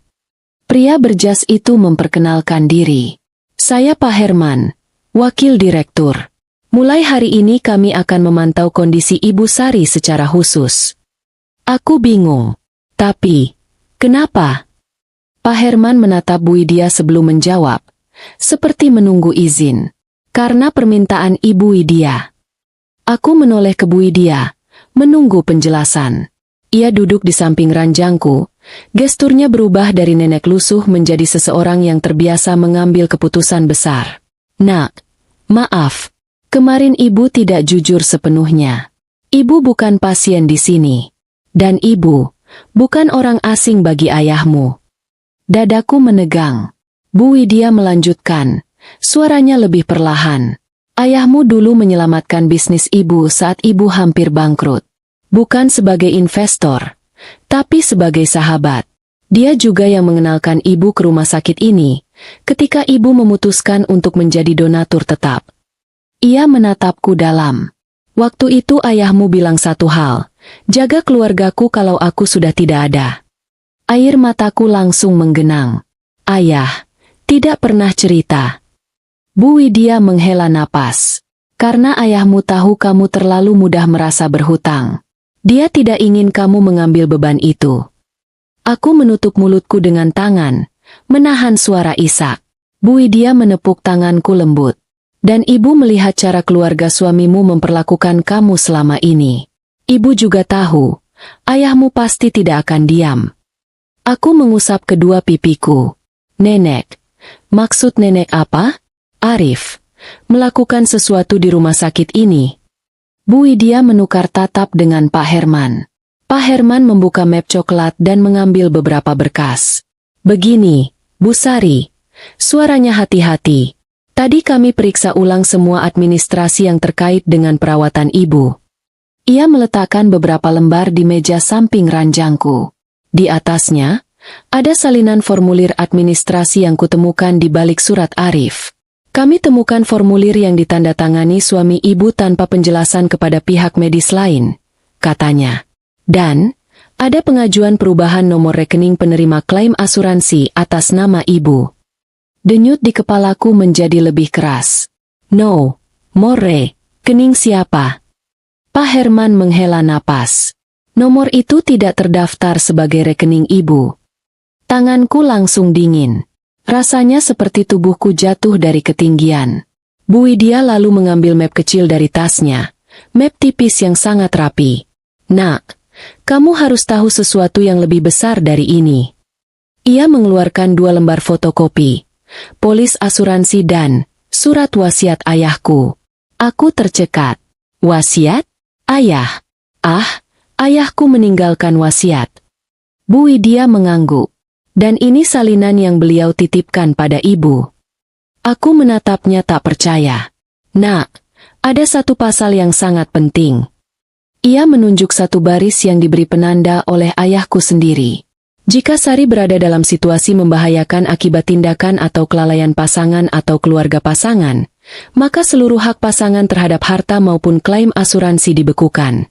Pria berjas itu memperkenalkan diri. Saya Pak Herman, wakil direktur. Mulai hari ini kami akan memantau kondisi Ibu Sari secara khusus. Aku bingung. Tapi, kenapa? Pak Herman menatap Bu Widya sebelum menjawab, seperti menunggu izin. Karena permintaan Ibu Widya. Aku menoleh ke Bu Widya, menunggu penjelasan. Ia duduk di samping ranjangku, gesturnya berubah dari nenek lusuh menjadi seseorang yang terbiasa mengambil keputusan besar. Nak, maaf, kemarin Ibu tidak jujur sepenuhnya. Ibu bukan pasien di sini. Dan Ibu, bukan orang asing bagi ayahmu. Dadaku menegang. Bu Widya melanjutkan, suaranya lebih perlahan. Ayahmu dulu menyelamatkan bisnis Ibu saat Ibu hampir bangkrut. Bukan sebagai investor, tapi sebagai sahabat. Dia juga yang mengenalkan Ibu ke rumah sakit ini, ketika Ibu memutuskan untuk menjadi donatur tetap. Ia menatapku dalam. Waktu itu ayahmu bilang satu hal, jaga keluargaku kalau aku sudah tidak ada. Air mataku langsung menggenang. Ayah, tidak pernah cerita. Bu Widya menghela napas. Karena ayahmu tahu kamu terlalu mudah merasa berhutang. Dia tidak ingin kamu mengambil beban itu. Aku menutup mulutku dengan tangan, menahan suara isak. Bu Widya menepuk tanganku lembut. Dan Ibu melihat cara keluarga suamimu memperlakukan kamu selama ini. Ibu juga tahu, ayahmu pasti tidak akan diam. Aku mengusap kedua pipiku. Nenek. Maksud nenek apa? Arif. Melakukan sesuatu di rumah sakit ini. Bu Widya menukar tatap dengan Pak Herman. Pak Herman membuka map coklat dan mengambil beberapa berkas. Begini, Bu Sari. Suaranya hati-hati. Tadi kami periksa ulang semua administrasi yang terkait dengan perawatan Ibu. Ia meletakkan beberapa lembar di meja samping ranjangku. Di atasnya, ada salinan formulir administrasi yang kutemukan di balik surat Arif. Kami temukan formulir yang ditandatangani suami Ibu tanpa penjelasan kepada pihak medis lain, katanya. Dan, ada pengajuan perubahan nomor rekening penerima klaim asuransi atas nama Ibu. Denyut di kepalaku menjadi lebih keras. No, more, rekening siapa? Pak Herman menghela napas. Nomor itu tidak terdaftar sebagai rekening ibu. Tanganku langsung dingin. Rasanya seperti tubuhku jatuh dari ketinggian. Bu Widya lalu mengambil map kecil dari tasnya. Map tipis yang sangat rapi. Nak, kamu harus tahu sesuatu yang lebih besar dari ini. Ia mengeluarkan 2 lembar fotokopi, polis asuransi dan surat wasiat ayahku. Aku tercekat. Wasiat? Ayah? Ayahku meninggalkan wasiat. Bu Widya mengangguk. Dan ini salinan yang beliau titipkan pada ibu. Aku menatapnya tak percaya. Nak, ada satu pasal yang sangat penting. Ia menunjuk satu baris yang diberi penanda oleh ayahku sendiri. Jika Sari berada dalam situasi membahayakan akibat tindakan atau kelalaian pasangan atau keluarga pasangan, maka seluruh hak pasangan terhadap harta maupun klaim asuransi dibekukan.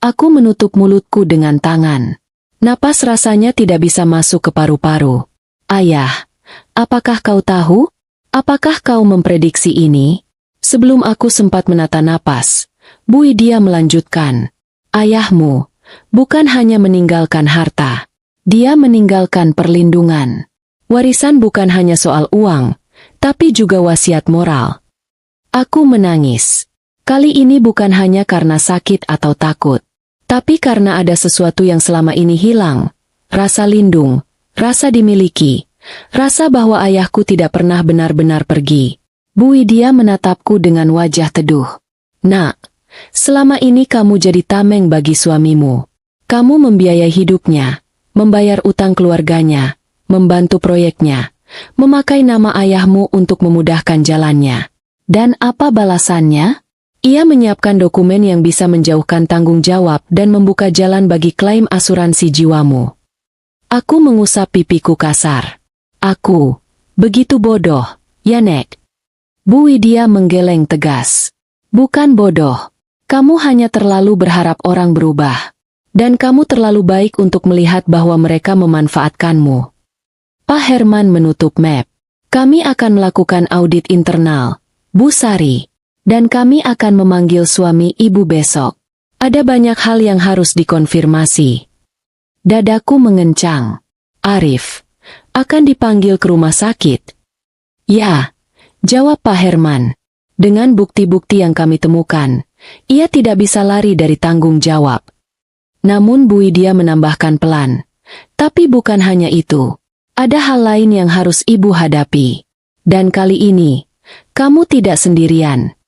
Aku menutup mulutku dengan tangan. Napas rasanya tidak bisa masuk ke paru-paru. Ayah, apakah kau tahu? Apakah kau memprediksi ini? Sebelum aku sempat menata napas, Bu Widya melanjutkan. Ayahmu bukan hanya meninggalkan harta, dia meninggalkan perlindungan. Warisan bukan hanya soal uang, tapi juga wasiat moral. Aku menangis. Kali ini bukan hanya karena sakit atau takut, tapi karena ada sesuatu yang selama ini hilang. Rasa lindung, rasa dimiliki, rasa bahwa ayahku tidak pernah benar-benar pergi. Bu Widya menatapku dengan wajah teduh. Nak, selama ini kamu jadi tameng bagi suamimu. Kamu membiayai hidupnya, membayar utang keluarganya, membantu proyeknya, memakai nama ayahmu untuk memudahkan jalannya. Dan apa balasannya? Ia menyiapkan dokumen yang bisa menjauhkan tanggung jawab dan membuka jalan bagi klaim asuransi jiwamu. Aku mengusap pipiku kasar. Aku begitu bodoh, ya Nek? Bu Widya menggeleng tegas. Bukan bodoh. Kamu hanya terlalu berharap orang berubah. Dan kamu terlalu baik untuk melihat bahwa mereka memanfaatkanmu. Pak Herman menutup map. Kami akan melakukan audit internal, Bu Sari. Dan kami akan memanggil suami ibu besok. Ada banyak hal yang harus dikonfirmasi. Dadaku mengencang. Arif, akan dipanggil ke rumah sakit? Ya, jawab Pak Herman. Dengan bukti-bukti yang kami temukan, ia tidak bisa lari dari tanggung jawab. Namun Bu Widya menambahkan pelan. Tapi bukan hanya itu. Ada hal lain yang harus ibu hadapi. Dan kali ini, kamu tidak sendirian.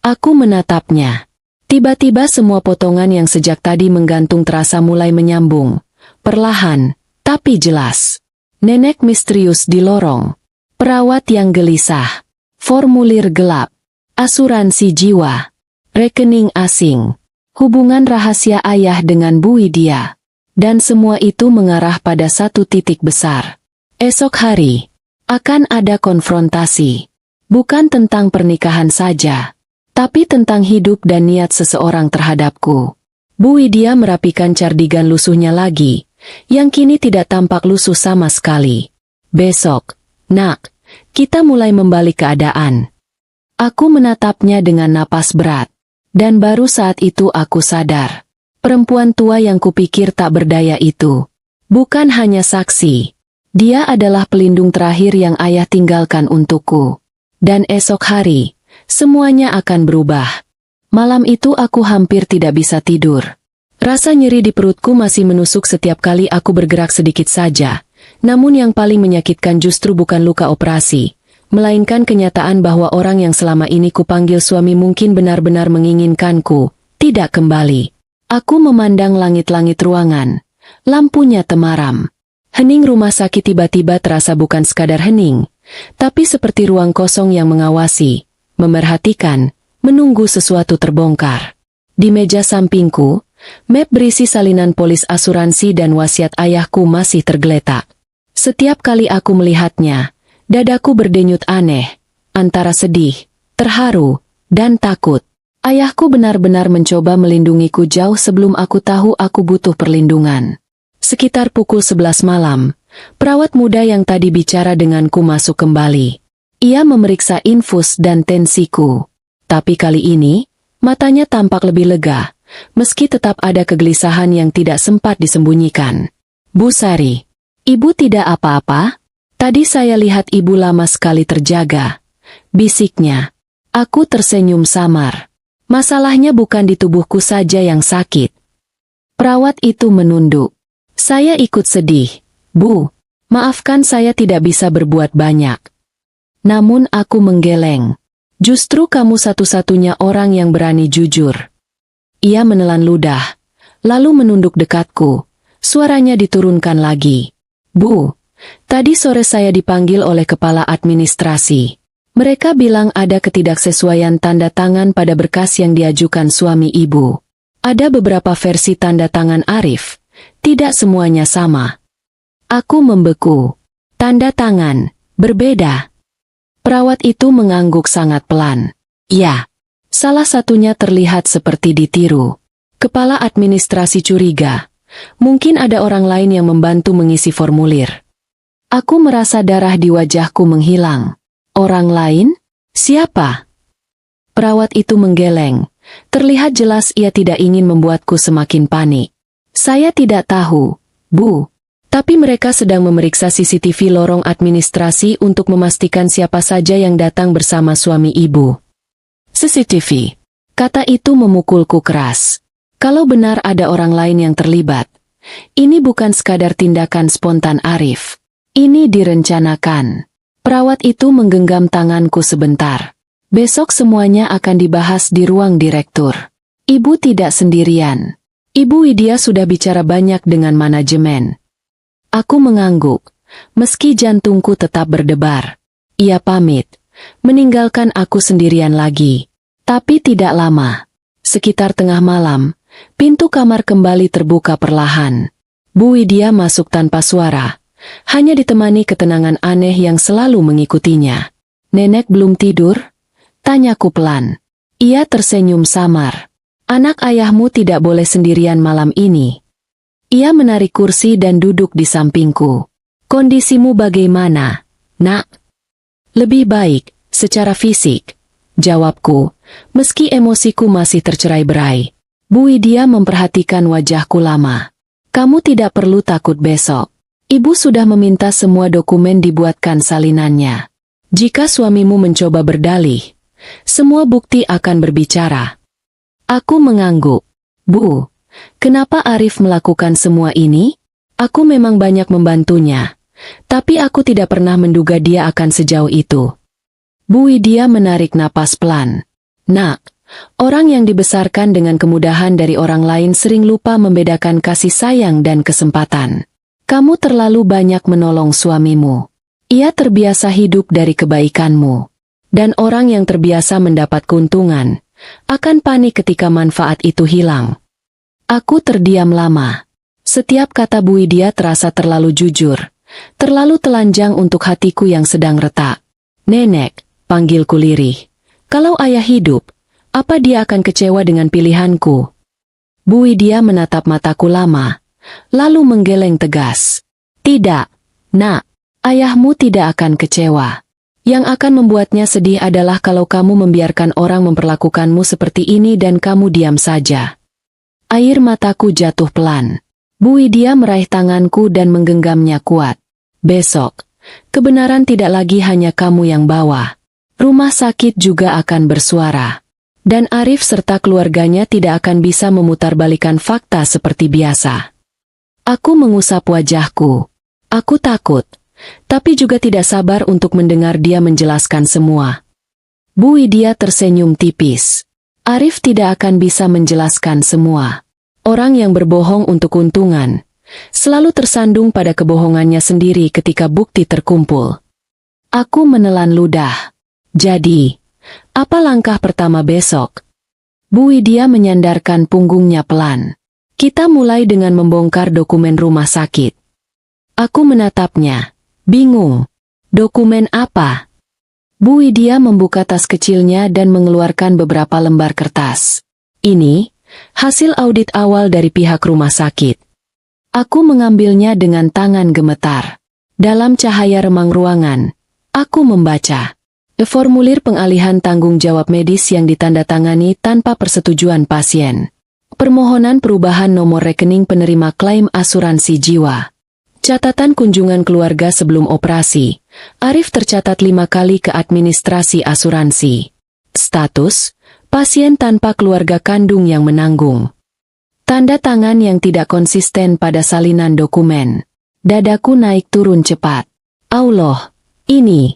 Aku menatapnya. Tiba-tiba semua potongan yang sejak tadi menggantung terasa mulai menyambung. Perlahan, tapi jelas. Nenek misterius di lorong. Perawat yang gelisah. Formulir gelap. Asuransi jiwa. Rekening asing. Hubungan rahasia ayah dengan Bu Widya. Dan semua itu mengarah pada satu titik besar. Esok hari, akan ada konfrontasi. Bukan tentang pernikahan saja, tapi tentang hidup dan niat seseorang terhadapku. Bu Widya merapikan cardigan lusuhnya lagi, yang kini tidak tampak lusuh sama sekali. Besok, Nak, kita mulai membalik keadaan. Aku menatapnya dengan napas berat. Dan baru saat itu aku sadar. Perempuan tua yang kupikir tak berdaya itu, bukan hanya saksi. Dia adalah pelindung terakhir yang ayah tinggalkan untukku. Dan esok hari, semuanya akan berubah. Malam itu aku hampir tidak bisa tidur. Rasa nyeri di perutku masih menusuk setiap kali aku bergerak sedikit saja. Namun yang paling menyakitkan justru bukan luka operasi, melainkan kenyataan bahwa orang yang selama ini kupanggil suami mungkin benar-benar menginginkanku tidak kembali. Aku memandang langit-langit ruangan. Lampunya temaram. Hening rumah sakit tiba-tiba terasa bukan sekadar hening, tapi seperti ruang kosong yang mengawasi, memerhatikan, menunggu sesuatu terbongkar. Di meja sampingku, map berisi salinan polis asuransi dan wasiat ayahku masih tergeletak. Setiap kali aku melihatnya, dadaku berdenyut aneh, antara sedih, terharu, dan takut. Ayahku benar-benar mencoba melindungiku jauh sebelum aku tahu aku butuh perlindungan. Sekitar pukul 11 malam, perawat muda yang tadi bicara denganku masuk kembali. Ia memeriksa infus dan tensiku. Tapi kali ini, matanya tampak lebih lega, meski tetap ada kegelisahan yang tidak sempat disembunyikan. Bu Sari, ibu tidak apa-apa? Tadi saya lihat ibu lama sekali terjaga, bisiknya. Aku tersenyum samar. Masalahnya bukan di tubuhku saja yang sakit. Perawat itu menunduk. Saya ikut sedih. Bu, maafkan saya tidak bisa berbuat banyak. Namun aku menggeleng. Justru kamu satu-satunya orang yang berani jujur. Ia menelan ludah, lalu menunduk dekatku. Suaranya diturunkan lagi. Bu, tadi sore saya dipanggil oleh kepala administrasi. Mereka bilang ada ketidaksesuaian tanda tangan pada berkas yang diajukan suami ibu. Ada beberapa versi tanda tangan Arif, tidak semuanya sama. Aku membeku. Tanda tangan, berbeda. Perawat itu mengangguk sangat pelan. Ya, salah satunya terlihat seperti ditiru. Kepala administrasi curiga. Mungkin ada orang lain yang membantu mengisi formulir. Aku merasa darah di wajahku menghilang. Orang lain? Siapa? Perawat itu menggeleng. Terlihat jelas ia tidak ingin membuatku semakin panik. Saya tidak tahu, Bu. Tapi mereka sedang memeriksa CCTV lorong administrasi untuk memastikan siapa saja yang datang bersama suami ibu. CCTV. Kata itu memukulku keras. Kalau benar ada orang lain yang terlibat, ini bukan sekadar tindakan spontan Arif. Ini direncanakan. Perawat itu menggenggam tanganku sebentar. Besok semuanya akan dibahas di ruang direktur. Ibu tidak sendirian. Ibu Widya sudah bicara banyak dengan manajemen. Aku mengangguk, meski jantungku tetap berdebar. Ia pamit, meninggalkan aku sendirian lagi. Tapi tidak lama. Sekitar tengah malam, pintu kamar kembali terbuka perlahan. Bu Widya masuk tanpa suara. Hanya ditemani ketenangan aneh yang selalu mengikutinya. Nenek belum tidur? Tanyaku pelan. Ia tersenyum samar. Anak ayahmu tidak boleh sendirian malam ini. Ia menarik kursi dan duduk di sampingku. Kondisimu bagaimana, Nak? Lebih baik, secara fisik. Jawabku, meski emosiku masih tercerai-berai. Bu Widya memperhatikan wajahku lama. Kamu tidak perlu takut besok. Ibu sudah meminta semua dokumen dibuatkan salinannya. Jika suamimu mencoba berdalih, semua bukti akan berbicara. Aku mengangguk. Bu, kenapa Arif melakukan semua ini? Aku memang banyak membantunya, tapi aku tidak pernah menduga dia akan sejauh itu. Bu Widya menarik napas pelan. Nak, orang yang dibesarkan dengan kemudahan dari orang lain sering lupa membedakan kasih sayang dan kesempatan. Kamu terlalu banyak menolong suamimu. Ia terbiasa hidup dari kebaikanmu. Dan orang yang terbiasa mendapat keuntungan, akan panik ketika manfaat itu hilang. Aku terdiam lama. Setiap kata Bu Widya terasa terlalu jujur, terlalu telanjang untuk hatiku yang sedang retak. Nenek, panggilku lirih. Kalau ayah hidup, apa dia akan kecewa dengan pilihanku? Bu Widya menatap mataku lama. Lalu menggeleng tegas. Tidak, Nak, ayahmu tidak akan kecewa. Yang akan membuatnya sedih adalah kalau kamu membiarkan orang memperlakukanmu seperti ini dan kamu diam saja. Air mataku jatuh pelan. Bu Widya meraih tanganku dan menggenggamnya kuat. Besok, kebenaran tidak lagi hanya kamu yang bawa. Rumah sakit juga akan bersuara. Dan Arif serta keluarganya tidak akan bisa memutarbalikkan fakta seperti biasa. Aku mengusap wajahku. Aku takut, tapi juga tidak sabar untuk mendengar dia menjelaskan semua. Bu Widya tersenyum tipis. Arif tidak akan bisa menjelaskan semua. Orang yang berbohong untuk keuntungan, selalu tersandung pada kebohongannya sendiri ketika bukti terkumpul. Aku menelan ludah. Jadi, apa langkah pertama besok? Bu Widya menyandarkan punggungnya pelan. Kita mulai dengan membongkar dokumen rumah sakit. Aku menatapnya, bingung. Dokumen apa? Bu Widya membuka tas kecilnya dan mengeluarkan beberapa lembar kertas. Ini, hasil audit awal dari pihak rumah sakit. Aku mengambilnya dengan tangan gemetar. Dalam cahaya remang ruangan, aku membaca formulir pengalihan tanggung jawab medis yang ditandatangani tanpa persetujuan pasien. Permohonan perubahan nomor rekening penerima klaim asuransi jiwa. Catatan kunjungan keluarga sebelum operasi. Arif tercatat 5 kali ke administrasi asuransi. Status, pasien tanpa keluarga kandung yang menanggung. Tanda tangan yang tidak konsisten pada salinan dokumen. Dadaku naik turun cepat. Allah, ini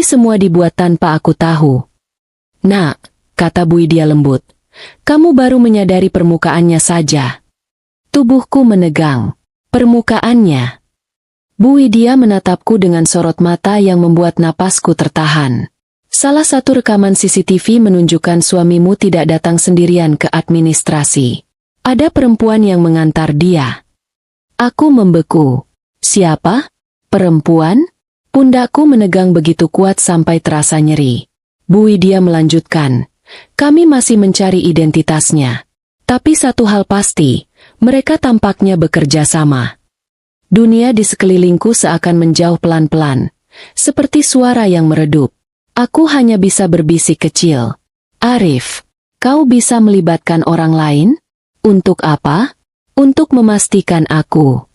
semua dibuat tanpa aku tahu. Nak, kata Bu Widya lembut. Kamu baru menyadari permukaannya saja. Tubuhku menegang. Permukaannya. Bu Widya menatapku dengan sorot mata yang membuat napasku tertahan. Salah satu rekaman CCTV menunjukkan suamimu tidak datang sendirian ke administrasi. Ada perempuan yang mengantar dia. Aku membeku. Siapa? Perempuan? Pundakku menegang begitu kuat sampai terasa nyeri. Bu Widya melanjutkan. Kami masih mencari identitasnya. Tapi satu hal pasti, mereka tampaknya bekerja sama. Dunia di sekelilingku seakan menjauh pelan-pelan, seperti suara yang meredup. Aku hanya bisa berbisik kecil. Arif, kau bisa melibatkan orang lain? Untuk apa? Untuk memastikan aku.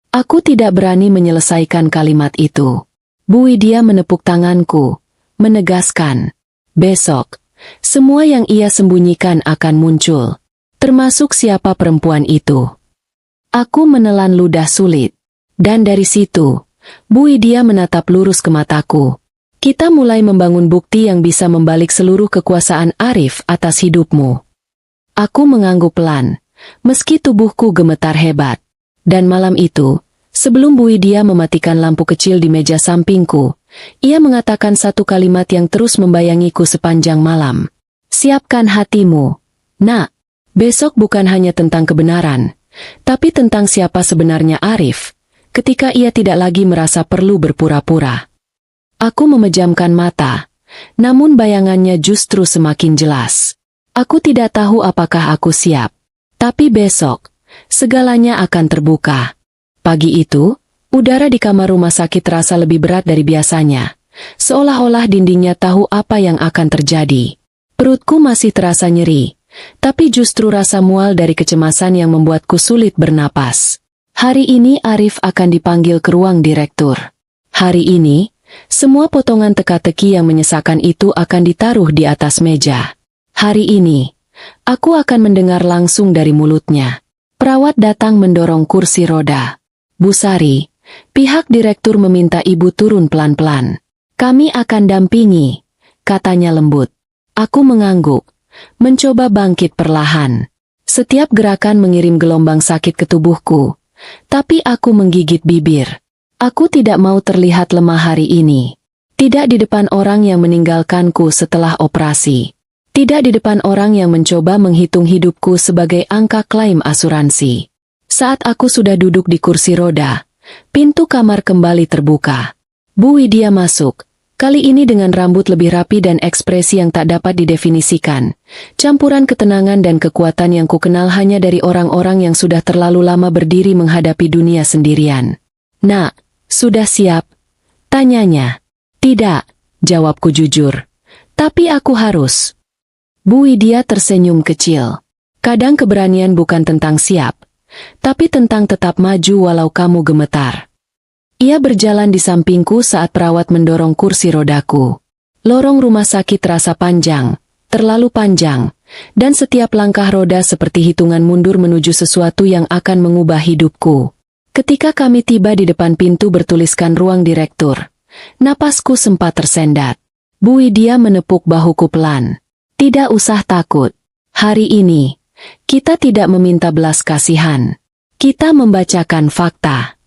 Aku tidak berani menyelesaikan kalimat itu. Bu Widya menepuk tanganku, menegaskan. Besok, semua yang ia sembunyikan akan muncul, termasuk siapa perempuan itu. Aku menelan ludah sulit. Dan dari situ, Bu Widya menatap lurus ke mataku. Kita mulai membangun bukti yang bisa membalik seluruh kekuasaan Arif atas hidupmu. Aku mengangguk pelan, meski tubuhku gemetar hebat. Dan malam itu, sebelum Bu Widya mematikan lampu kecil di meja sampingku, ia mengatakan satu kalimat yang terus membayangiku sepanjang malam. Siapkan hatimu. Nak, besok bukan hanya tentang kebenaran, tapi tentang siapa sebenarnya Arif, ketika ia tidak lagi merasa perlu berpura-pura. Aku memejamkan mata, namun bayangannya justru semakin jelas. Aku tidak tahu apakah aku siap, tapi besok, segalanya akan terbuka. Pagi itu, udara di kamar rumah sakit terasa lebih berat dari biasanya, seolah-olah dindingnya tahu apa yang akan terjadi. Perutku masih terasa nyeri, tapi justru rasa mual dari kecemasan yang membuatku sulit bernapas. Hari ini Arif akan dipanggil ke ruang direktur. Hari ini, semua potongan teka-teki yang menyesakan itu akan ditaruh di atas meja. Hari ini, aku akan mendengar langsung dari mulutnya. Perawat datang mendorong kursi roda. Bu Sari, pihak direktur meminta ibu turun pelan-pelan. Kami akan dampingi, katanya lembut. Aku mengangguk, mencoba bangkit perlahan. Setiap gerakan mengirim gelombang sakit ke tubuhku, tapi aku menggigit bibir. Aku tidak mau terlihat lemah hari ini. Tidak di depan orang yang meninggalkanku setelah operasi. Tidak di depan orang yang mencoba menghitung hidupku sebagai angka klaim asuransi. Saat aku sudah duduk di kursi roda, pintu kamar kembali terbuka. Bu Widya masuk, kali ini dengan rambut lebih rapi dan ekspresi yang tak dapat didefinisikan. Campuran ketenangan dan kekuatan yang kukenal hanya dari orang-orang yang sudah terlalu lama berdiri menghadapi dunia sendirian. Nak, sudah siap? Tanyanya. Tidak, jawabku jujur. Tapi aku harus. Bu Widya tersenyum kecil. Kadang keberanian bukan tentang siap, tapi tentang tetap maju walau kamu gemetar. Ia berjalan di sampingku saat perawat mendorong kursi rodaku. Lorong rumah sakit terasa panjang, terlalu panjang, dan setiap langkah roda seperti hitungan mundur menuju sesuatu yang akan mengubah hidupku. Ketika kami tiba di depan pintu bertuliskan ruang direktur, napasku sempat tersendat. Bu Widya menepuk bahuku pelan. Tidak usah takut. Hari ini, kita tidak meminta belas kasihan. Kita membacakan fakta.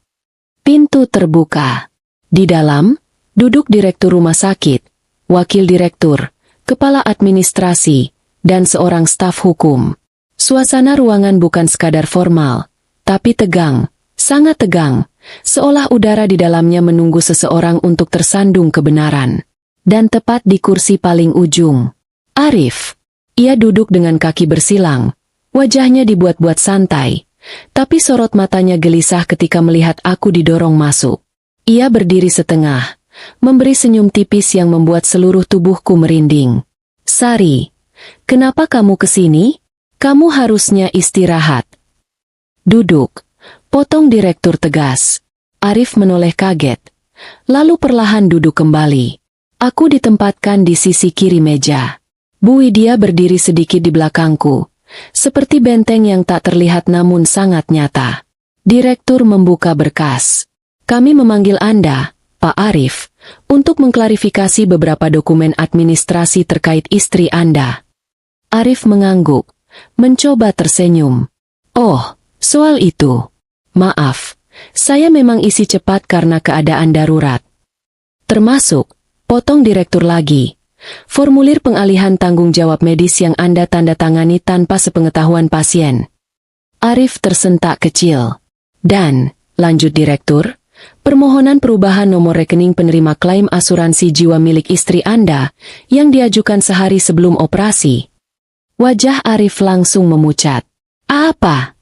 Pintu terbuka. Di dalam, duduk direktur rumah sakit, wakil direktur, kepala administrasi, dan seorang staf hukum. Suasana ruangan bukan sekadar formal, tapi tegang, sangat tegang, seolah udara di dalamnya menunggu seseorang untuk tersandung kebenaran. Dan tepat di kursi paling ujung, Arif. Ia duduk dengan kaki bersilang, wajahnya dibuat-buat santai, tapi sorot matanya gelisah ketika melihat aku didorong masuk. Ia berdiri setengah, memberi senyum tipis yang membuat seluruh tubuhku merinding. Sari, kenapa kamu kesini? Kamu harusnya istirahat. Duduk, potong direktur tegas. Arif menoleh kaget, lalu perlahan duduk kembali. Aku ditempatkan di sisi kiri meja. Bu Widya berdiri sedikit di belakangku, seperti benteng yang tak terlihat namun sangat nyata. Direktur membuka berkas. Kami memanggil Anda, Pak Arif, untuk mengklarifikasi beberapa dokumen administrasi terkait istri Anda. Arif mengangguk, mencoba tersenyum. Oh, soal itu. Maaf, saya memang isi cepat karena keadaan darurat. Termasuk, potong direktur lagi, formulir pengalihan tanggung jawab medis yang Anda tanda tangani tanpa sepengetahuan pasien. Arif tersentak kecil. Dan, lanjut direktur, permohonan perubahan nomor rekening penerima klaim asuransi jiwa milik istri Anda yang diajukan sehari sebelum operasi. Wajah Arif langsung memucat. Apa?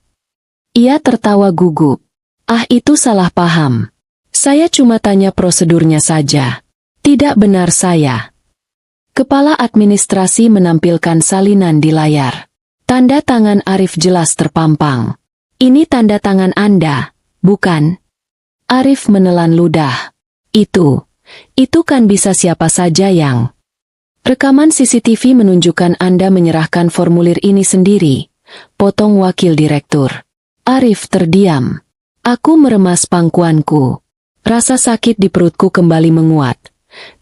Ia tertawa gugup. Ah, itu salah paham. Saya cuma tanya prosedurnya saja. Tidak benar saya. Kepala administrasi menampilkan salinan di layar. Tanda tangan Arif jelas terpampang. Ini tanda tangan Anda, bukan? Arif menelan ludah. Itu kan bisa siapa saja yang... Rekaman CCTV menunjukkan Anda menyerahkan formulir ini sendiri, potong wakil direktur. Arif terdiam. Aku meremas pangkuanku. Rasa sakit di perutku kembali menguat.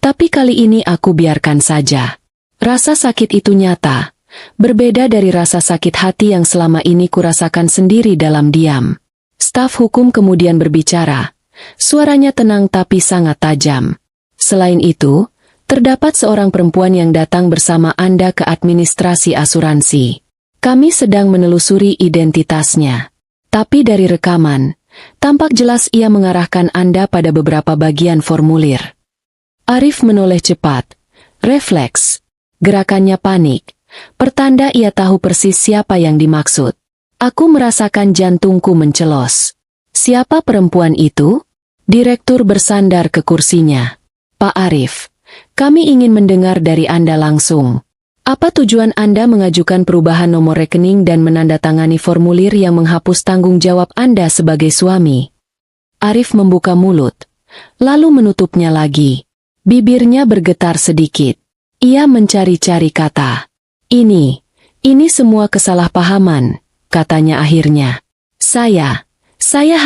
Tapi kali ini aku biarkan saja. Rasa sakit itu nyata, berbeda dari rasa sakit hati yang selama ini kurasakan sendiri dalam diam. Staf hukum kemudian berbicara. Suaranya tenang tapi sangat tajam. Selain itu, terdapat seorang perempuan yang datang bersama Anda ke administrasi asuransi. Kami sedang menelusuri identitasnya. Tapi dari rekaman, tampak jelas ia mengarahkan Anda pada beberapa bagian formulir. Arif menoleh cepat. Refleks. Gerakannya panik. Pertanda ia tahu persis siapa yang dimaksud. Aku merasakan jantungku mencelos. Siapa perempuan itu? Direktur bersandar ke kursinya. Pak Arif, kami ingin mendengar dari Anda langsung. Apa tujuan Anda mengajukan perubahan nomor rekening dan menandatangani formulir yang menghapus tanggung jawab Anda sebagai suami? Arif membuka mulut, lalu menutupnya lagi. Bibirnya bergetar sedikit. Ia mencari-cari kata. Ini semua kesalahpahaman, katanya akhirnya. Saya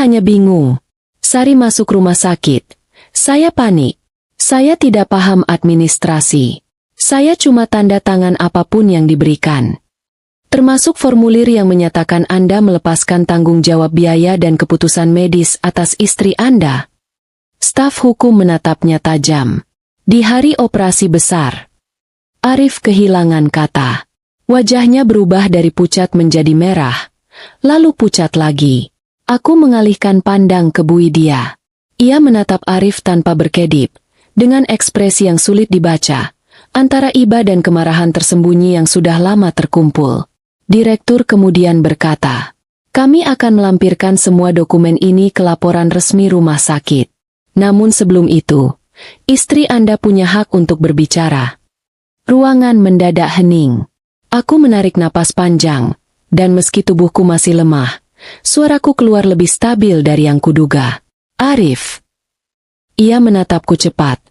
hanya bingung. Sari masuk rumah sakit. Saya panik. Saya tidak paham administrasi. Saya cuma tanda tangan apapun yang diberikan. Termasuk formulir yang menyatakan Anda melepaskan tanggung jawab biaya dan keputusan medis atas istri Anda. Staf hukum menatapnya tajam. Di hari operasi besar. Arif kehilangan kata. Wajahnya berubah dari pucat menjadi merah. Lalu pucat lagi. Aku mengalihkan pandang ke Bu Widya. Ia menatap Arif tanpa berkedip, dengan ekspresi yang sulit dibaca, antara iba dan kemarahan tersembunyi yang sudah lama terkumpul. Direktur kemudian berkata, kami akan melampirkan semua dokumen ini ke laporan resmi rumah sakit. Namun sebelum itu, istri Anda punya hak untuk berbicara. Ruangan mendadak hening. Aku menarik napas panjang, dan meski tubuhku masih lemah, suaraku keluar lebih stabil dari yang kuduga. Arif. Ia menatapku cepat,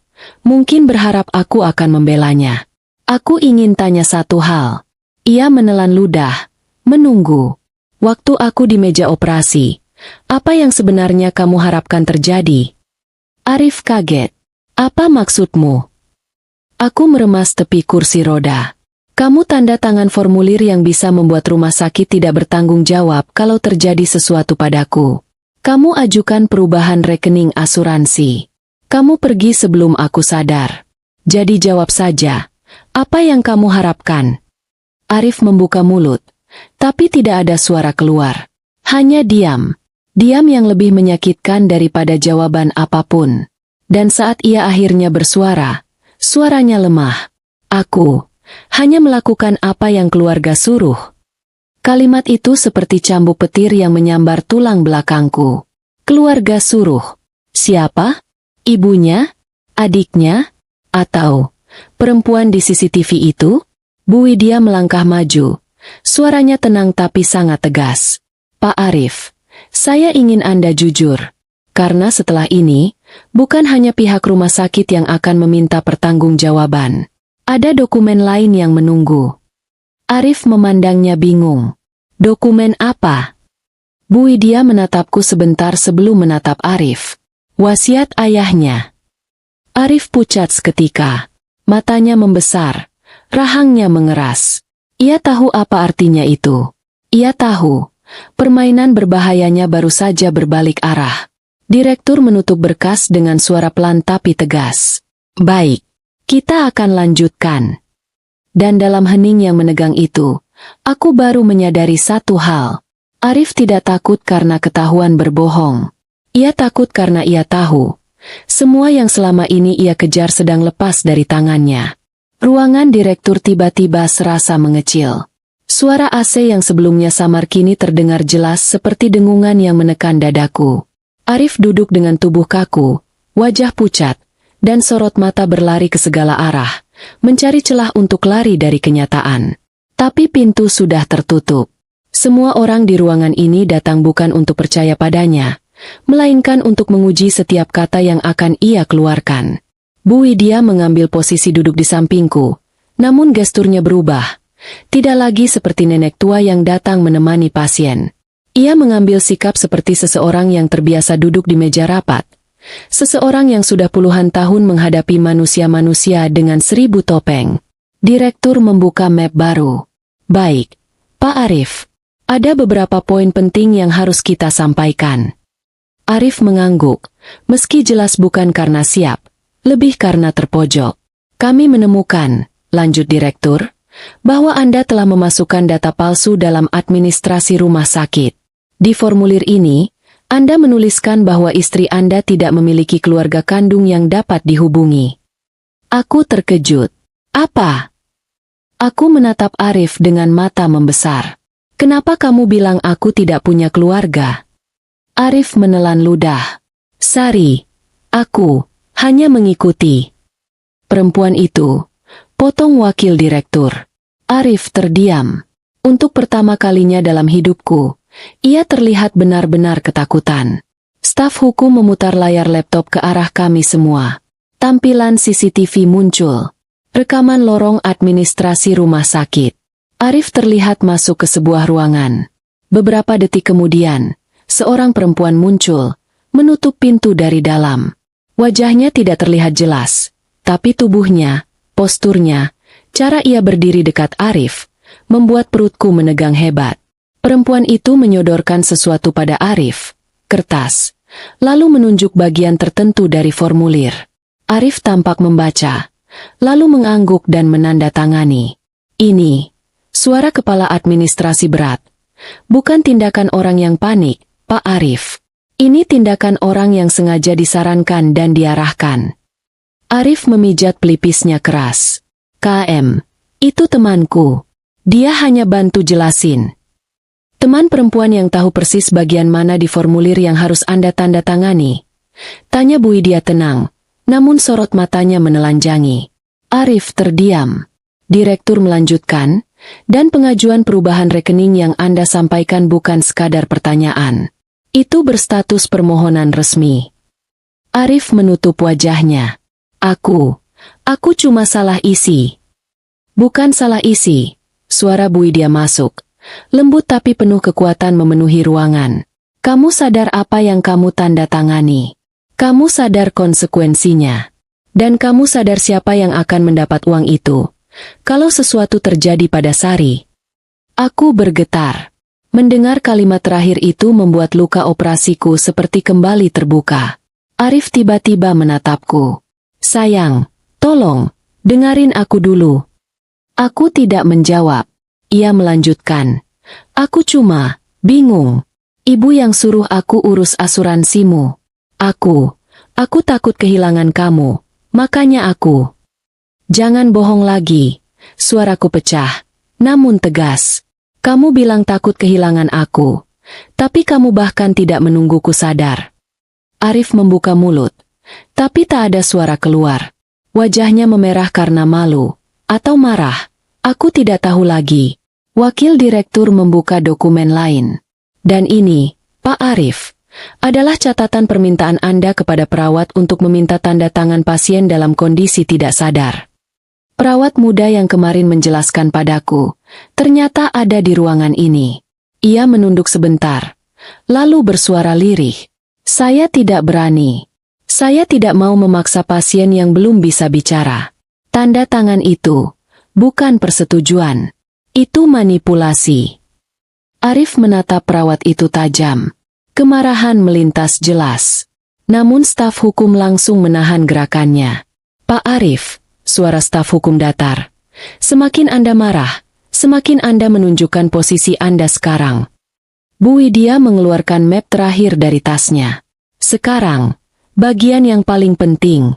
mungkin berharap aku akan membelanya. Aku ingin tanya satu hal. Ia menelan ludah, menunggu. Waktu aku di meja operasi, apa yang sebenarnya kamu harapkan terjadi? Arif kaget. Apa maksudmu? Aku meremas tepi kursi roda. Kamu tanda tangan formulir yang bisa membuat rumah sakit tidak bertanggung jawab kalau terjadi sesuatu padaku. Kamu ajukan perubahan rekening asuransi. Kamu pergi sebelum aku sadar. Jadi jawab saja, apa yang kamu harapkan? Arif membuka mulut, tapi tidak ada suara keluar. Hanya diam. Diam yang lebih menyakitkan daripada jawaban apapun. Dan saat ia akhirnya bersuara, suaranya lemah. Aku hanya melakukan apa yang keluarga suruh. Kalimat itu seperti cambuk petir yang menyambar tulang belakangku. Keluarga suruh. Siapa? Ibunya? Adiknya? Atau perempuan di CCTV itu? Bu Widya melangkah maju. Suaranya tenang tapi sangat tegas. Pak Arif, saya ingin Anda jujur. Karena setelah ini, bukan hanya pihak rumah sakit yang akan meminta pertanggungjawaban. Ada dokumen lain yang menunggu. Arif memandangnya bingung. Dokumen apa? Bu Widya menatapku sebentar sebelum menatap Arif. Wasiat ayahnya. Arif pucat seketika. Matanya membesar. Rahangnya mengeras. Ia tahu apa artinya itu. Ia tahu. Permainan berbahayanya baru saja berbalik arah. Direktur menutup berkas dengan suara pelan tapi tegas. Baik. Kita akan lanjutkan. Dan dalam hening yang menegang itu, aku baru menyadari satu hal. Arif tidak takut karena ketahuan berbohong. Ia takut karena ia tahu. Semua yang selama ini ia kejar sedang lepas dari tangannya. Ruangan direktur tiba-tiba serasa mengecil. Suara AC yang sebelumnya samar kini terdengar jelas seperti dengungan yang menekan dadaku. Arif duduk dengan tubuh kaku, wajah pucat, dan sorot mata berlari ke segala arah, mencari celah untuk lari dari kenyataan. Tapi pintu sudah tertutup. Semua orang di ruangan ini datang bukan untuk percaya padanya, melainkan untuk menguji setiap kata yang akan ia keluarkan. Bu Widya mengambil posisi duduk di sampingku, namun gesturnya berubah. Tidak lagi seperti nenek tua yang datang menemani pasien. Ia mengambil sikap seperti seseorang yang terbiasa duduk di meja rapat. Seseorang yang sudah puluhan tahun menghadapi manusia-manusia dengan 1000 topeng. Direktur membuka map baru. Baik, Pak Arif. Ada beberapa poin penting yang harus kita sampaikan. Arif mengangguk, meski jelas bukan karena siap, lebih karena terpojok. Kami menemukan, lanjut direktur, bahwa Anda telah memasukkan data palsu dalam administrasi rumah sakit. Di formulir ini, Anda menuliskan bahwa istri Anda tidak memiliki keluarga kandung yang dapat dihubungi. Aku terkejut. Apa? Aku menatap Arif dengan mata membesar. Kenapa kamu bilang aku tidak punya keluarga? Arif menelan ludah. Sari, aku hanya mengikuti. Perempuan itu, potong wakil direktur. Arif terdiam. Untuk pertama kalinya dalam hidupku, ia terlihat benar-benar ketakutan. Staf hukum memutar layar laptop ke arah kami semua. Tampilan CCTV muncul. Rekaman lorong administrasi rumah sakit. Arif terlihat masuk ke sebuah ruangan. Beberapa detik kemudian, seorang perempuan muncul, menutup pintu dari dalam. Wajahnya tidak terlihat jelas, tapi tubuhnya, posturnya, cara ia berdiri dekat Arif, membuat perutku menegang hebat. Perempuan itu menyodorkan sesuatu pada Arif, kertas, lalu menunjuk bagian tertentu dari formulir. Arif tampak membaca, lalu mengangguk dan menandatangani. Ini, suara kepala administrasi berat. Bukan tindakan orang yang panik, Pak Arif. Ini tindakan orang yang sengaja disarankan dan diarahkan. Arif memijat pelipisnya keras. KM, itu temanku. Dia hanya bantu jelasin. Teman perempuan yang tahu persis bagian mana di formulir yang harus Anda tanda tangani. Tanya Bu Widya tenang, namun sorot matanya menelanjangi. Arif terdiam. Direktur melanjutkan, dan pengajuan perubahan rekening yang Anda sampaikan bukan sekadar pertanyaan. Itu berstatus permohonan resmi. Arif menutup wajahnya. Aku cuma salah isi. Bukan salah isi. Suara Bu Widya masuk. Lembut tapi penuh kekuatan memenuhi ruangan. Kamu sadar apa yang kamu tanda tangani. Kamu sadar konsekuensinya. Dan kamu sadar siapa yang akan mendapat uang itu. Kalau sesuatu terjadi pada Sari. Aku bergetar. Mendengar kalimat terakhir itu membuat luka operasiku seperti kembali terbuka. Arif tiba-tiba menatapku. Sayang, tolong, dengarin aku dulu. Aku tidak menjawab. Ia melanjutkan. Aku cuma bingung. Ibu yang suruh aku urus asuransimu. Aku takut kehilangan kamu. Makanya aku. Jangan bohong lagi. Suaraku pecah, namun tegas. Kamu bilang takut kehilangan aku. Tapi kamu bahkan tidak menungguku sadar. Arif membuka mulut. Tapi tak ada suara keluar. Wajahnya memerah karena malu, atau marah. Aku tidak tahu lagi. Wakil direktur membuka dokumen lain. Dan ini, Pak Arif, adalah catatan permintaan Anda kepada perawat untuk meminta tanda tangan pasien dalam kondisi tidak sadar. Perawat muda yang kemarin menjelaskan padaku, ternyata ada di ruangan ini. Ia menunduk sebentar, lalu bersuara lirih. Saya tidak berani. Saya tidak mau memaksa pasien yang belum bisa bicara. Tanda tangan itu bukan persetujuan. Itu manipulasi. Arif menatap perawat itu tajam. Kemarahan melintas jelas. Namun staf hukum langsung menahan gerakannya. Pak Arif, suara staf hukum datar. Semakin Anda marah, semakin Anda menunjukkan posisi Anda sekarang. Bu Widya mengeluarkan map terakhir dari tasnya. Sekarang, bagian yang paling penting.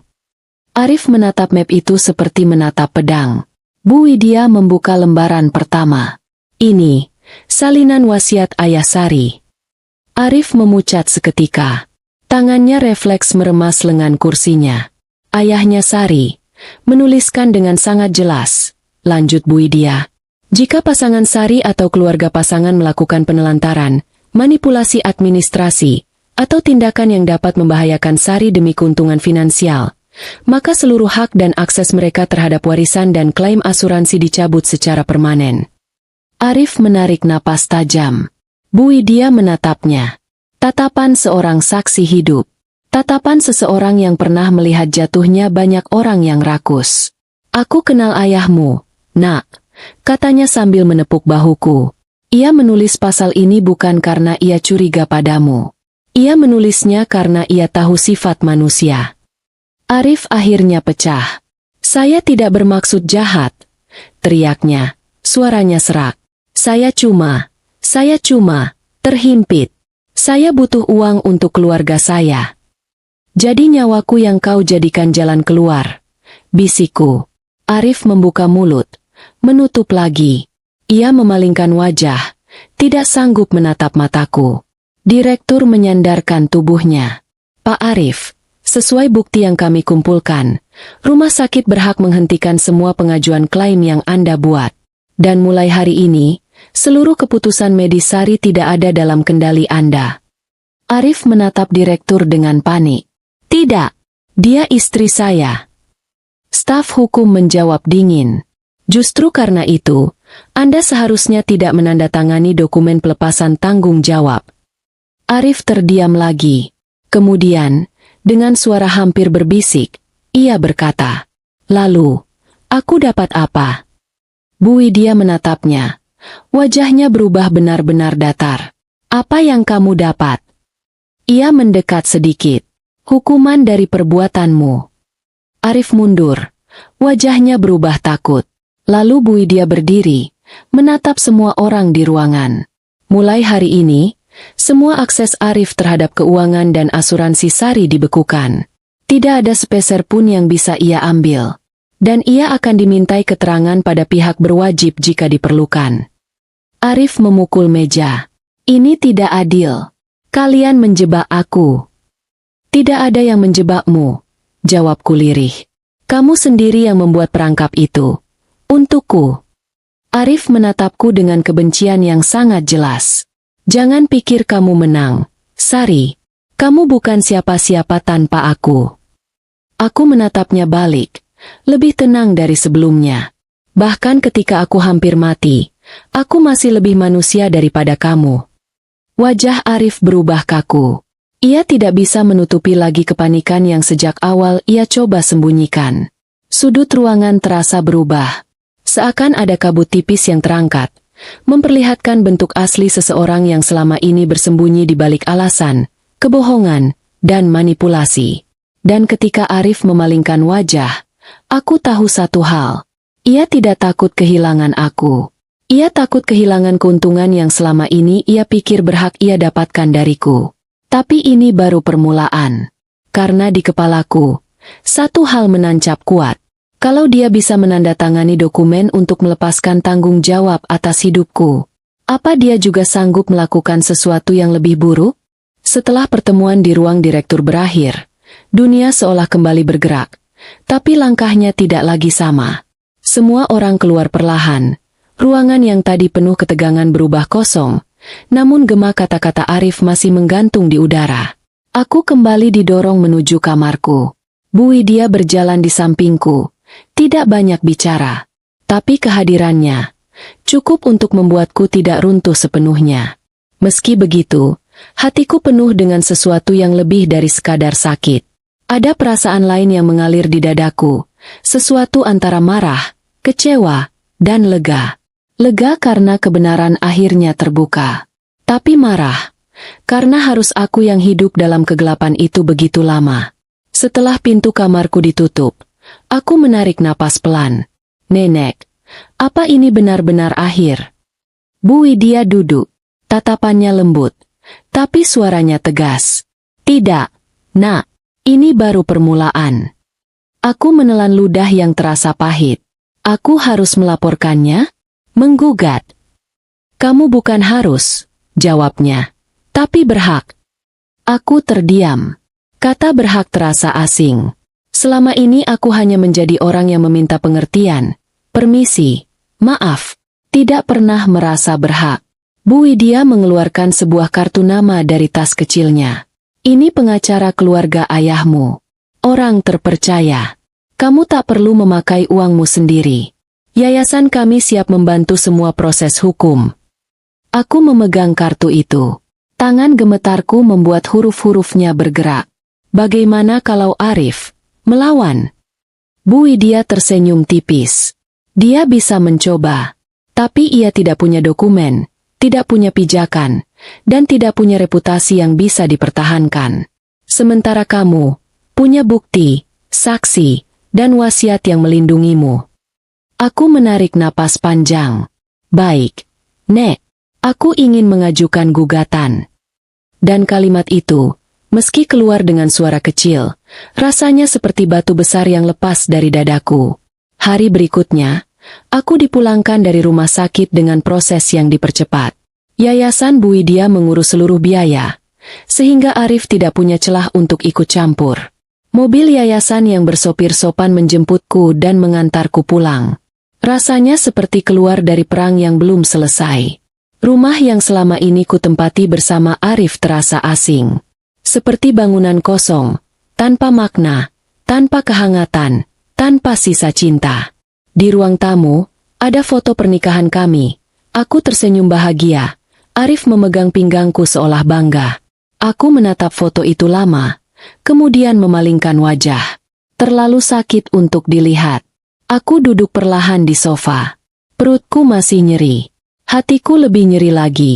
Arif menatap map itu seperti menatap pedang. Bu Widya membuka lembaran pertama. Ini, salinan wasiat Ayah Sari. Arif memucat seketika. Tangannya refleks meremas lengan kursinya. Ayahnya Sari menuliskan dengan sangat jelas. Lanjut Bu Widya. Jika pasangan Sari atau keluarga pasangan melakukan penelantaran, manipulasi administrasi, atau tindakan yang dapat membahayakan Sari demi keuntungan finansial, maka seluruh hak dan akses mereka terhadap warisan dan klaim asuransi dicabut secara permanen. Arif menarik napas tajam. Bu Widya menatapnya. Tatapan seorang saksi hidup. Tatapan seseorang yang pernah melihat jatuhnya banyak orang yang rakus. Aku kenal ayahmu, Nak, katanya sambil menepuk bahuku. Ia menulis pasal ini bukan karena ia curiga padamu. Ia menulisnya karena ia tahu sifat manusia. Arif akhirnya pecah. Saya tidak bermaksud jahat, teriaknya, suaranya serak. Saya cuma terhimpit. Saya butuh uang untuk keluarga saya. Jadi nyawaku yang kau jadikan jalan keluar, bisikku. Arif membuka mulut, menutup lagi. Ia memalingkan wajah, tidak sanggup menatap mataku. Direktur menyandarkan tubuhnya. Pak Arif, sesuai bukti yang kami kumpulkan, rumah sakit berhak menghentikan semua pengajuan klaim yang Anda buat. Dan mulai hari ini, seluruh keputusan medis Sari tidak ada dalam kendali Anda. Arif menatap direktur dengan panik. Tidak, dia istri saya. Staf hukum menjawab dingin. Justru karena itu, Anda seharusnya tidak menandatangani dokumen pelepasan tanggung jawab. Arif terdiam lagi. Kemudian, dengan suara hampir berbisik, ia berkata, "Lalu, aku dapat apa?" Bu Widya menatapnya. Wajahnya berubah benar-benar datar. "Apa yang kamu dapat?" Ia mendekat sedikit. "Hukuman dari perbuatanmu." Arif mundur. Wajahnya berubah takut. Lalu Bu Widya berdiri, menatap semua orang di ruangan. Mulai hari ini, semua akses Arif terhadap keuangan dan asuransi Sari dibekukan. Tidak ada sepeser pun yang bisa ia ambil. Dan ia akan dimintai keterangan pada pihak berwajib jika diperlukan. Arif memukul meja. "Ini tidak adil. Kalian menjebak aku." "Tidak ada yang menjebakmu," jawabku lirih. "Kamu sendiri yang membuat perangkap itu. Untukku." Arif menatapku dengan kebencian yang sangat jelas. "Jangan pikir kamu menang, Sari. Kamu bukan siapa-siapa tanpa aku." Aku menatapnya balik, lebih tenang dari sebelumnya. Bahkan ketika aku hampir mati, aku masih lebih manusia daripada kamu. Wajah Arif berubah kaku. Ia tidak bisa menutupi lagi kepanikan yang sejak awal ia coba sembunyikan. Sudut ruangan terasa berubah. Seakan ada kabut tipis yang terangkat, memperlihatkan bentuk asli seseorang yang selama ini bersembunyi di balik alasan, kebohongan, dan manipulasi. Dan ketika Arif memalingkan wajah, aku tahu satu hal. Ia tidak takut kehilangan aku. Ia takut kehilangan keuntungan yang selama ini ia pikir berhak ia dapatkan dariku. Tapi ini baru permulaan. Karena di kepalaku, satu hal menancap kuat. Kalau dia bisa menandatangani dokumen untuk melepaskan tanggung jawab atas hidupku, apa dia juga sanggup melakukan sesuatu yang lebih buruk? Setelah pertemuan di ruang direktur berakhir, dunia seolah kembali bergerak. Tapi langkahnya tidak lagi sama. Semua orang keluar perlahan. Ruangan yang tadi penuh ketegangan berubah kosong. Namun gema kata-kata Arif masih menggantung di udara. Aku kembali didorong menuju kamarku. Bu Widya berjalan di sampingku. Tidak banyak bicara. Tapi kehadirannya cukup untuk membuatku tidak runtuh sepenuhnya. Meski begitu, hatiku penuh dengan sesuatu yang lebih dari sekadar sakit. Ada perasaan lain yang mengalir di dadaku. Sesuatu antara marah, kecewa, dan lega. Lega karena kebenaran akhirnya terbuka. Tapi marah, karena harus aku yang hidup dalam kegelapan itu begitu lama. Setelah pintu kamarku ditutup, aku menarik napas pelan. Nenek, apa ini benar-benar akhir? Bu Widya duduk. Tatapannya lembut, tapi suaranya tegas. Tidak, nak, ini baru permulaan. Aku menelan ludah yang terasa pahit. Aku harus melaporkannya? Menggugat. Kamu bukan harus, jawabnya, tapi berhak. Aku terdiam. Kata berhak terasa asing. Selama ini aku hanya menjadi orang yang meminta pengertian, permisi, maaf, tidak pernah merasa berhak. Bu Widya mengeluarkan sebuah kartu nama dari tas kecilnya. Ini pengacara keluarga ayahmu. Orang terpercaya. Kamu tak perlu memakai uangmu sendiri. Yayasan kami siap membantu semua proses hukum. Aku memegang kartu itu. Tangan gemetarku membuat huruf-hurufnya bergerak. Bagaimana kalau Arif melawan? Bu Widya tersenyum tipis. Dia bisa mencoba. Tapi ia tidak punya dokumen. Tidak punya pijakan, dan tidak punya reputasi yang bisa dipertahankan. Sementara kamu punya bukti, saksi, dan wasiat yang melindungimu. Aku menarik napas panjang. Baik, Nek, aku ingin mengajukan gugatan. Dan kalimat itu, meski keluar dengan suara kecil, rasanya seperti batu besar yang lepas dari dadaku. Hari berikutnya, aku dipulangkan dari rumah sakit dengan proses yang dipercepat. Yayasan Bu Widya mengurus seluruh biaya, sehingga Arif tidak punya celah untuk ikut campur. Mobil yayasan yang bersopir sopan menjemputku dan mengantarku pulang. Rasanya seperti keluar dari perang yang belum selesai. Rumah yang selama ini ku tempati bersama Arif terasa asing. Seperti bangunan kosong, tanpa makna, tanpa kehangatan, tanpa sisa cinta. Di ruang tamu, ada foto pernikahan kami. Aku tersenyum bahagia. Arif memegang pinggangku seolah bangga. Aku menatap foto itu lama, kemudian memalingkan wajah. Terlalu sakit untuk dilihat. Aku duduk perlahan di sofa. Perutku masih nyeri. Hatiku lebih nyeri lagi.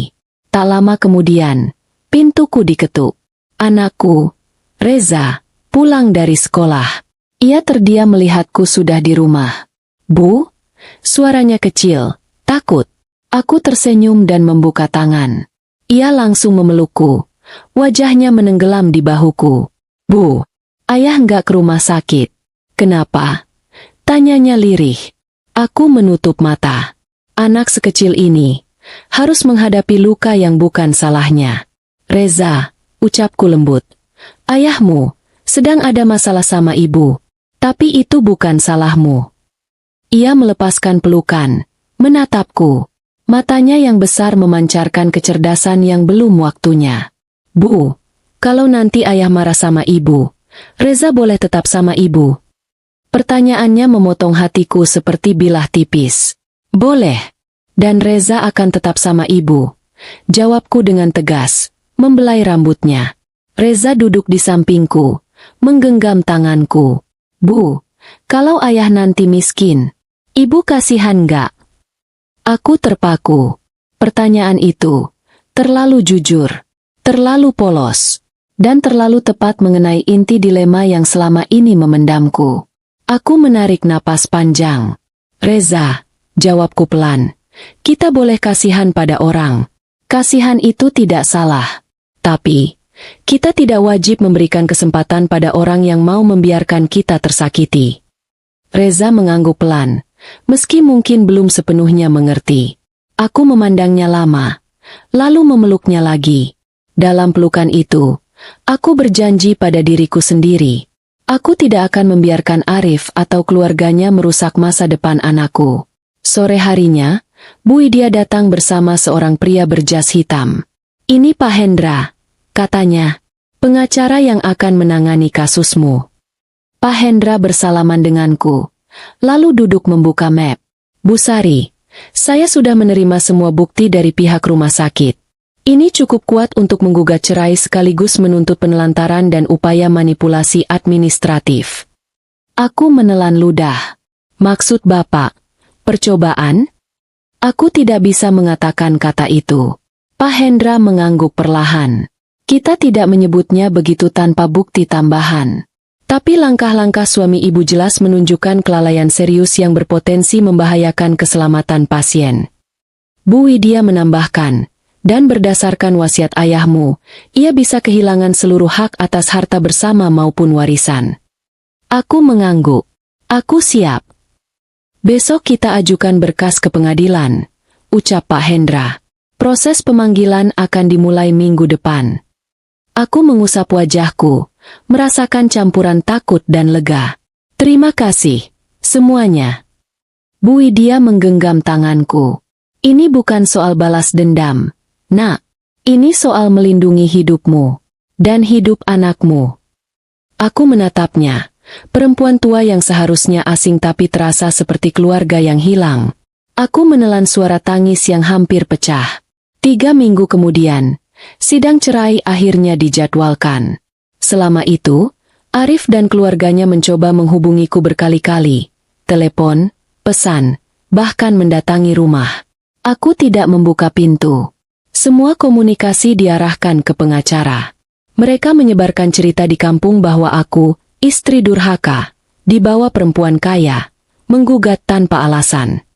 Tak lama kemudian, pintuku diketuk. Anakku, Reza, pulang dari sekolah. Ia terdiam melihatku sudah di rumah. Bu? Suaranya kecil, takut. Aku tersenyum dan membuka tangan. Ia langsung memelukku. Wajahnya menenggelam di bahuku. Bu, ayah nggak ke rumah sakit. Kenapa? Tanyanya lirih. Aku menutup mata. Anak sekecil ini harus menghadapi luka yang bukan salahnya. Reza, ucapku lembut. Ayahmu sedang ada masalah sama ibu. Tapi itu bukan salahmu. Ia melepaskan pelukan, menatapku. Matanya yang besar memancarkan kecerdasan yang belum waktunya. Bu, kalau nanti ayah marah sama ibu, Reza boleh tetap sama ibu? Pertanyaannya memotong hatiku seperti bilah tipis. Boleh. Dan Reza akan tetap sama ibu. Jawabku dengan tegas, membelai rambutnya. Reza duduk di sampingku, menggenggam tanganku. Bu, kalau ayah nanti miskin, ibu kasihan nggak? Aku terpaku. Pertanyaan itu terlalu jujur, terlalu polos, dan terlalu tepat mengenai inti dilema yang selama ini memendamku. Aku menarik napas panjang. Reza, jawabku pelan, kita boleh kasihan pada orang. Kasihan itu tidak salah. Tapi, kita tidak wajib memberikan kesempatan pada orang yang mau membiarkan kita tersakiti. Reza mengangguk pelan. Meski mungkin belum sepenuhnya mengerti. Aku memandangnya lama, lalu memeluknya lagi. Dalam pelukan itu, aku berjanji pada diriku sendiri. Aku tidak akan membiarkan Arif atau keluarganya merusak masa depan anakku. Sore harinya, Bu Widya datang bersama seorang pria berjas hitam. "Ini Pak Hendra," katanya, "pengacara yang akan menangani kasusmu." Pak Hendra bersalaman denganku, lalu duduk membuka map. "Bu Sari, saya sudah menerima semua bukti dari pihak rumah sakit. Ini cukup kuat untuk menggugat cerai sekaligus menuntut penelantaran dan upaya manipulasi administratif." Aku menelan ludah. "Maksud Bapak, percobaan?" Aku tidak bisa mengatakan kata itu. Pak Hendra mengangguk perlahan. "Kita tidak menyebutnya begitu tanpa bukti tambahan. Tapi langkah-langkah suami ibu jelas menunjukkan kelalaian serius yang berpotensi membahayakan keselamatan pasien." Bu Widya menambahkan, "Dan berdasarkan wasiat ayahmu, ia bisa kehilangan seluruh hak atas harta bersama maupun warisan." Aku mengangguk. "Aku siap. Besok kita ajukan berkas ke pengadilan," ucap Pak Hendra. "Proses pemanggilan akan dimulai minggu depan." Aku mengusap wajahku, merasakan campuran takut dan lega. "Terima kasih, semuanya." Bu Widya menggenggam tanganku. "Ini bukan soal balas dendam, Nak. Ini soal melindungi hidupmu dan hidup anakmu." Aku menatapnya, perempuan tua yang seharusnya asing tapi terasa seperti keluarga yang hilang. Aku menelan suara tangis yang hampir pecah. 3 minggu kemudian, sidang cerai akhirnya dijadwalkan. Selama itu, Arif dan keluarganya mencoba menghubungiku berkali-kali. Telepon, pesan, bahkan mendatangi rumah. Aku tidak membuka pintu. Semua komunikasi diarahkan ke pengacara. Mereka menyebarkan cerita di kampung bahwa aku, istri durhaka, dibawa perempuan kaya, menggugat tanpa alasan.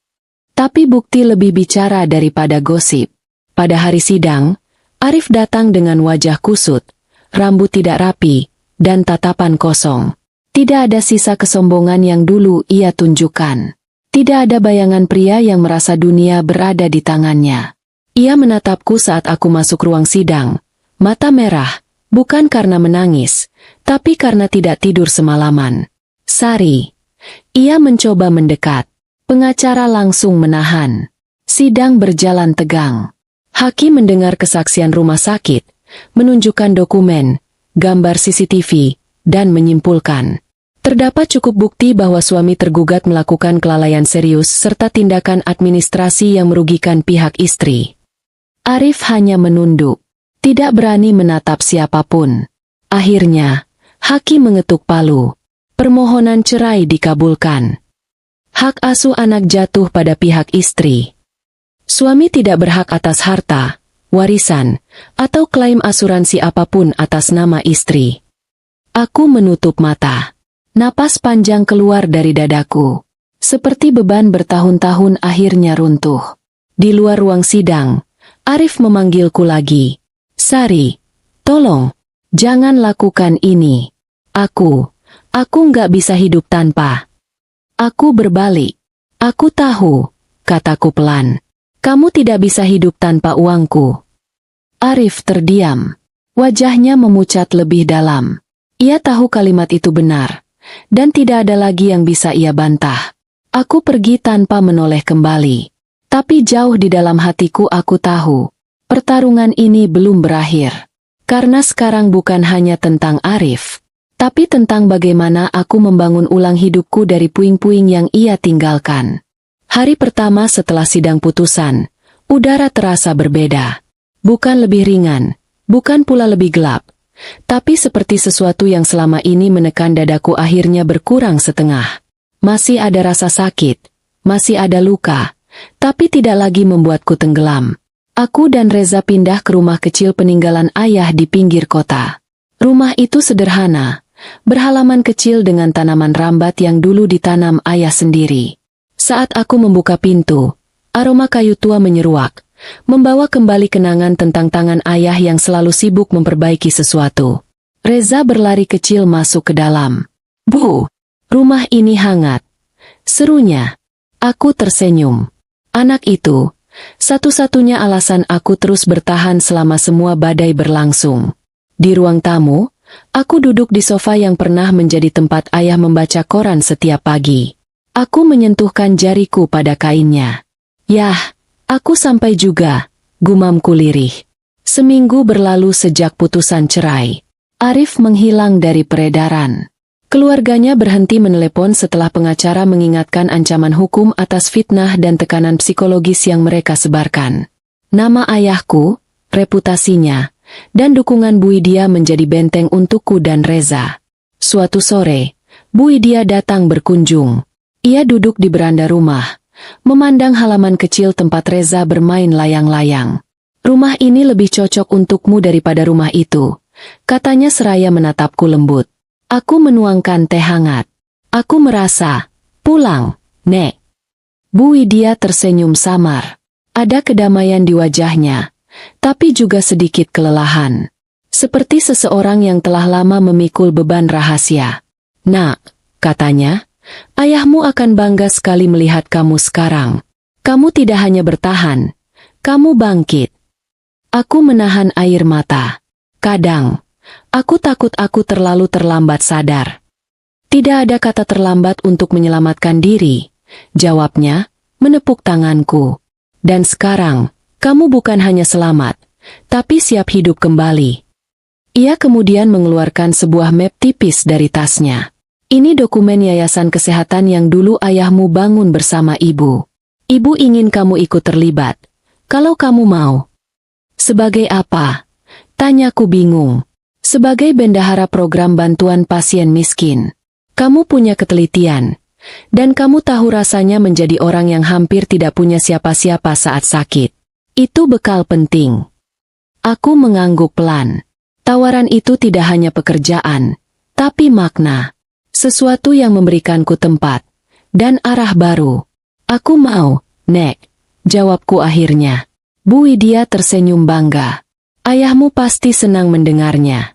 Tapi bukti lebih bicara daripada gosip. Pada hari sidang, Arif datang dengan wajah kusut, rambut tidak rapi, dan tatapan kosong. Tidak ada sisa kesombongan yang dulu ia tunjukkan. Tidak ada bayangan pria yang merasa dunia berada di tangannya. Ia menatapku saat aku masuk ruang sidang, mata merah, bukan karena menangis, tapi karena tidak tidur semalaman. "Sari." Ia mencoba mendekat. Pengacara langsung menahan. Sidang berjalan tegang. Hakim mendengar kesaksian rumah sakit, menunjukkan dokumen, gambar CCTV, dan menyimpulkan. Terdapat cukup bukti bahwa suami tergugat melakukan kelalaian serius serta tindakan administrasi yang merugikan pihak istri. Arif hanya menunduk, tidak berani menatap siapapun. Akhirnya, hakim mengetuk palu. Permohonan cerai dikabulkan. Hak asuh anak jatuh pada pihak istri. Suami tidak berhak atas harta, warisan, atau klaim asuransi apapun atas nama istri. Aku menutup mata. Napas panjang keluar dari dadaku. Seperti beban bertahun-tahun akhirnya runtuh. Di luar ruang sidang, Arif memanggilku lagi. "Sari, tolong, jangan lakukan ini. Aku nggak bisa hidup tanpa." Aku berbalik. "Aku tahu," kataku pelan. "Kamu tidak bisa hidup tanpa uangku." Arif terdiam. Wajahnya memucat lebih dalam. Ia tahu kalimat itu benar, dan tidak ada lagi yang bisa ia bantah. Aku pergi tanpa menoleh kembali. Tapi jauh di dalam hatiku aku tahu, pertarungan ini belum berakhir. Karena sekarang bukan hanya tentang Arif, tapi tentang bagaimana aku membangun ulang hidupku dari puing-puing yang ia tinggalkan. Hari pertama setelah sidang putusan, udara terasa berbeda. Bukan lebih ringan, bukan pula lebih gelap, tapi seperti sesuatu yang selama ini menekan dadaku akhirnya berkurang setengah. Masih ada rasa sakit, masih ada luka, tapi tidak lagi membuatku tenggelam. Aku dan Reza pindah ke rumah kecil peninggalan ayah di pinggir kota. Rumah itu sederhana, berhalaman kecil dengan tanaman rambat yang dulu ditanam ayah sendiri. Saat aku membuka pintu, aroma kayu tua menyeruak, membawa kembali kenangan tentang tangan ayah yang selalu sibuk memperbaiki sesuatu. Reza berlari kecil masuk ke dalam. "Bu, rumah ini hangat," serunya. Aku tersenyum. Anak itu, satu-satunya alasan aku terus bertahan selama semua badai berlangsung. Di ruang tamu, aku duduk di sofa yang pernah menjadi tempat ayah membaca koran setiap pagi. Aku menyentuhkan jariku pada kainnya. Yah, aku sampai juga, gumamku lirih. Seminggu berlalu sejak putusan cerai. Arif menghilang dari peredaran. Keluarganya berhenti menelepon setelah pengacara mengingatkan ancaman hukum atas fitnah dan tekanan psikologis yang mereka sebarkan. Nama ayahku, reputasinya, dan dukungan Bu Widya menjadi benteng untukku dan Reza. Suatu sore, Bu Widya datang berkunjung. Ia duduk di beranda rumah, memandang halaman kecil tempat Reza bermain layang-layang. Rumah ini lebih cocok untukmu daripada rumah itu, katanya seraya menatapku lembut. Aku menuangkan teh hangat. Aku merasa, pulang, Nek. Bu Widya tersenyum samar. Ada kedamaian di wajahnya, tapi juga sedikit kelelahan. Seperti seseorang yang telah lama memikul beban rahasia. Nak, katanya, ayahmu akan bangga sekali melihat kamu sekarang. Kamu tidak hanya bertahan, kamu bangkit. Aku menahan air mata. Kadang, aku takut aku terlalu terlambat sadar. Tidak ada kata terlambat untuk menyelamatkan diri, jawabnya, menepuk tanganku. Dan sekarang, kamu bukan hanya selamat, tapi siap hidup kembali. Ia kemudian mengeluarkan sebuah map tipis dari tasnya. Ini dokumen yayasan kesehatan yang dulu ayahmu bangun bersama ibu. Ibu ingin kamu ikut terlibat, kalau kamu mau. Sebagai apa? Tanyaku bingung. Sebagai bendahara program bantuan pasien miskin. Kamu punya ketelitian. Dan kamu tahu rasanya menjadi orang yang hampir tidak punya siapa-siapa saat sakit. Itu bekal penting. Aku mengangguk pelan. Tawaran itu tidak hanya pekerjaan, tapi makna. Sesuatu yang memberikanku tempat. Dan arah baru. Aku mau, Nek. Jawabku akhirnya. Bu Widya tersenyum bangga. Ayahmu pasti senang mendengarnya.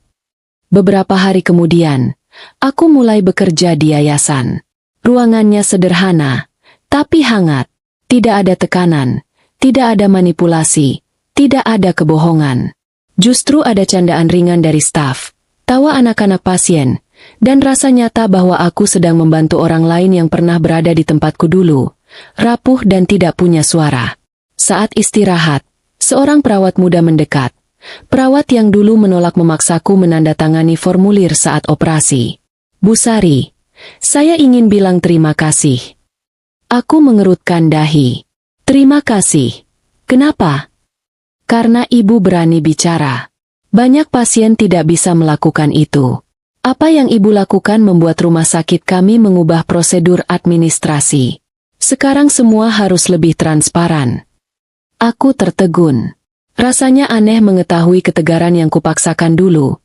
Beberapa hari kemudian, aku mulai bekerja di yayasan. Ruangannya sederhana, tapi hangat. Tidak ada tekanan, tidak ada manipulasi, tidak ada kebohongan. Justru ada candaan ringan dari staf, tawa anak-anak pasien, dan rasa nyata bahwa aku sedang membantu orang lain yang pernah berada di tempatku dulu, rapuh dan tidak punya suara. Saat istirahat, seorang perawat muda mendekat. Perawat yang dulu menolak memaksaku menandatangani formulir saat operasi. Bu Sari, saya ingin bilang terima kasih. Aku mengerutkan dahi. Terima kasih. Kenapa? Karena ibu berani bicara. Banyak pasien tidak bisa melakukan itu. Apa yang ibu lakukan membuat rumah sakit kami mengubah prosedur administrasi. Sekarang semua harus lebih transparan. Aku tertegun. Rasanya aneh mengetahui ketegaran yang kupaksakan dulu.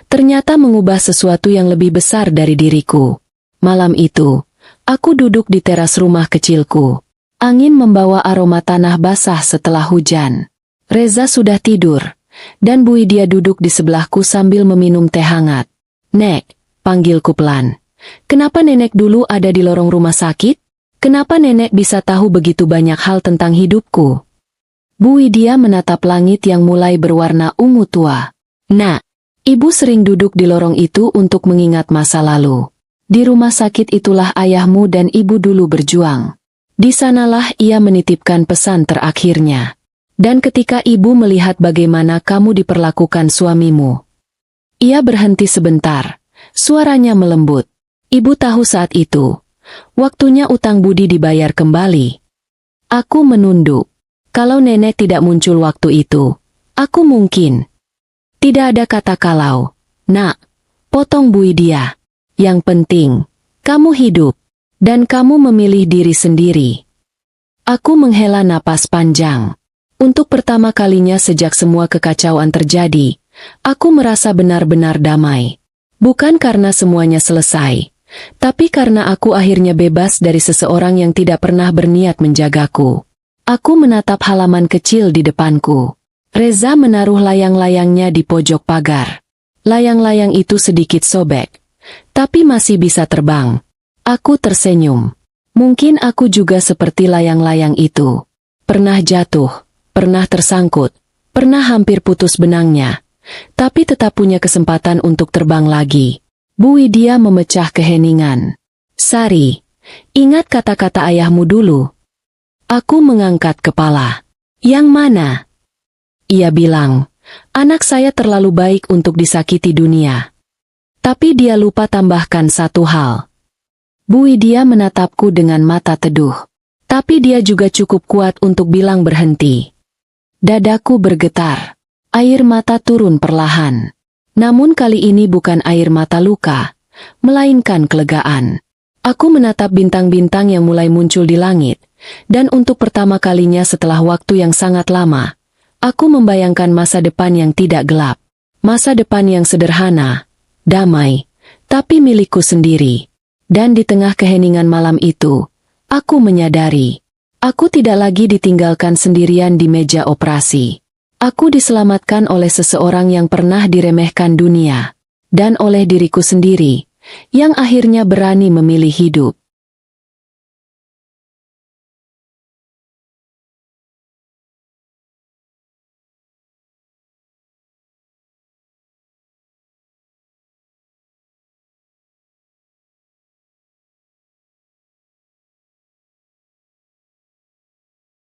Ternyata mengubah sesuatu yang lebih besar dari diriku. Malam itu, aku duduk di teras rumah kecilku. Angin membawa aroma tanah basah setelah hujan. Reza sudah tidur, dan Bu Widya duduk di sebelahku sambil meminum teh hangat. Nek, panggilku pelan. Kenapa nenek dulu ada di lorong rumah sakit? Kenapa nenek bisa tahu begitu banyak hal tentang hidupku? Bu Widya menatap langit yang mulai berwarna ungu tua. Nak, ibu sering duduk di lorong itu untuk mengingat masa lalu. Di rumah sakit itulah ayahmu dan ibu dulu berjuang. Di sanalah ia menitipkan pesan terakhirnya. Dan ketika ibu melihat bagaimana kamu diperlakukan suamimu. Ia berhenti sebentar. Suaranya melembut. Ibu tahu saat itu. Waktunya utang budi dibayar kembali. Aku menunduk. Kalau nenek tidak muncul waktu itu, aku mungkin. Tidak ada kata kalau. Nak, potong Bu Widya. Yang penting, kamu hidup. Dan kamu memilih diri sendiri. Aku menghela napas panjang. Untuk pertama kalinya sejak semua kekacauan terjadi, aku merasa benar-benar damai. Bukan karena semuanya selesai, tapi karena aku akhirnya bebas dari seseorang yang tidak pernah berniat menjagaku. Aku menatap halaman kecil di depanku. Reza menaruh layang-layangnya di pojok pagar. Layang-layang itu sedikit sobek, tapi masih bisa terbang. Aku tersenyum. Mungkin aku juga seperti layang-layang itu. Pernah jatuh, pernah tersangkut, pernah hampir putus benangnya. tapi tetap punya kesempatan untuk terbang lagi. Bu Widya memecah keheningan. Sari, ingat kata-kata ayahmu dulu. Aku mengangkat kepala. Yang mana? Ia bilang, anak saya terlalu baik untuk disakiti dunia. Tapi dia lupa tambahkan satu hal. Bu Widya menatapku dengan mata teduh. Tapi dia juga cukup kuat untuk bilang berhenti. Dadaku bergetar. Air mata turun perlahan. Namun kali ini bukan air mata luka, melainkan kelegaan. Aku menatap bintang-bintang yang mulai muncul di langit, dan untuk pertama kalinya setelah waktu yang sangat lama, aku membayangkan masa depan yang tidak gelap. Masa depan yang sederhana, damai, tapi milikku sendiri. Dan di tengah keheningan malam itu, aku menyadari, aku tidak lagi ditinggalkan sendirian di meja operasi. Aku diselamatkan oleh seseorang yang pernah diremehkan dunia, dan oleh diriku sendiri, yang akhirnya berani memilih hidup.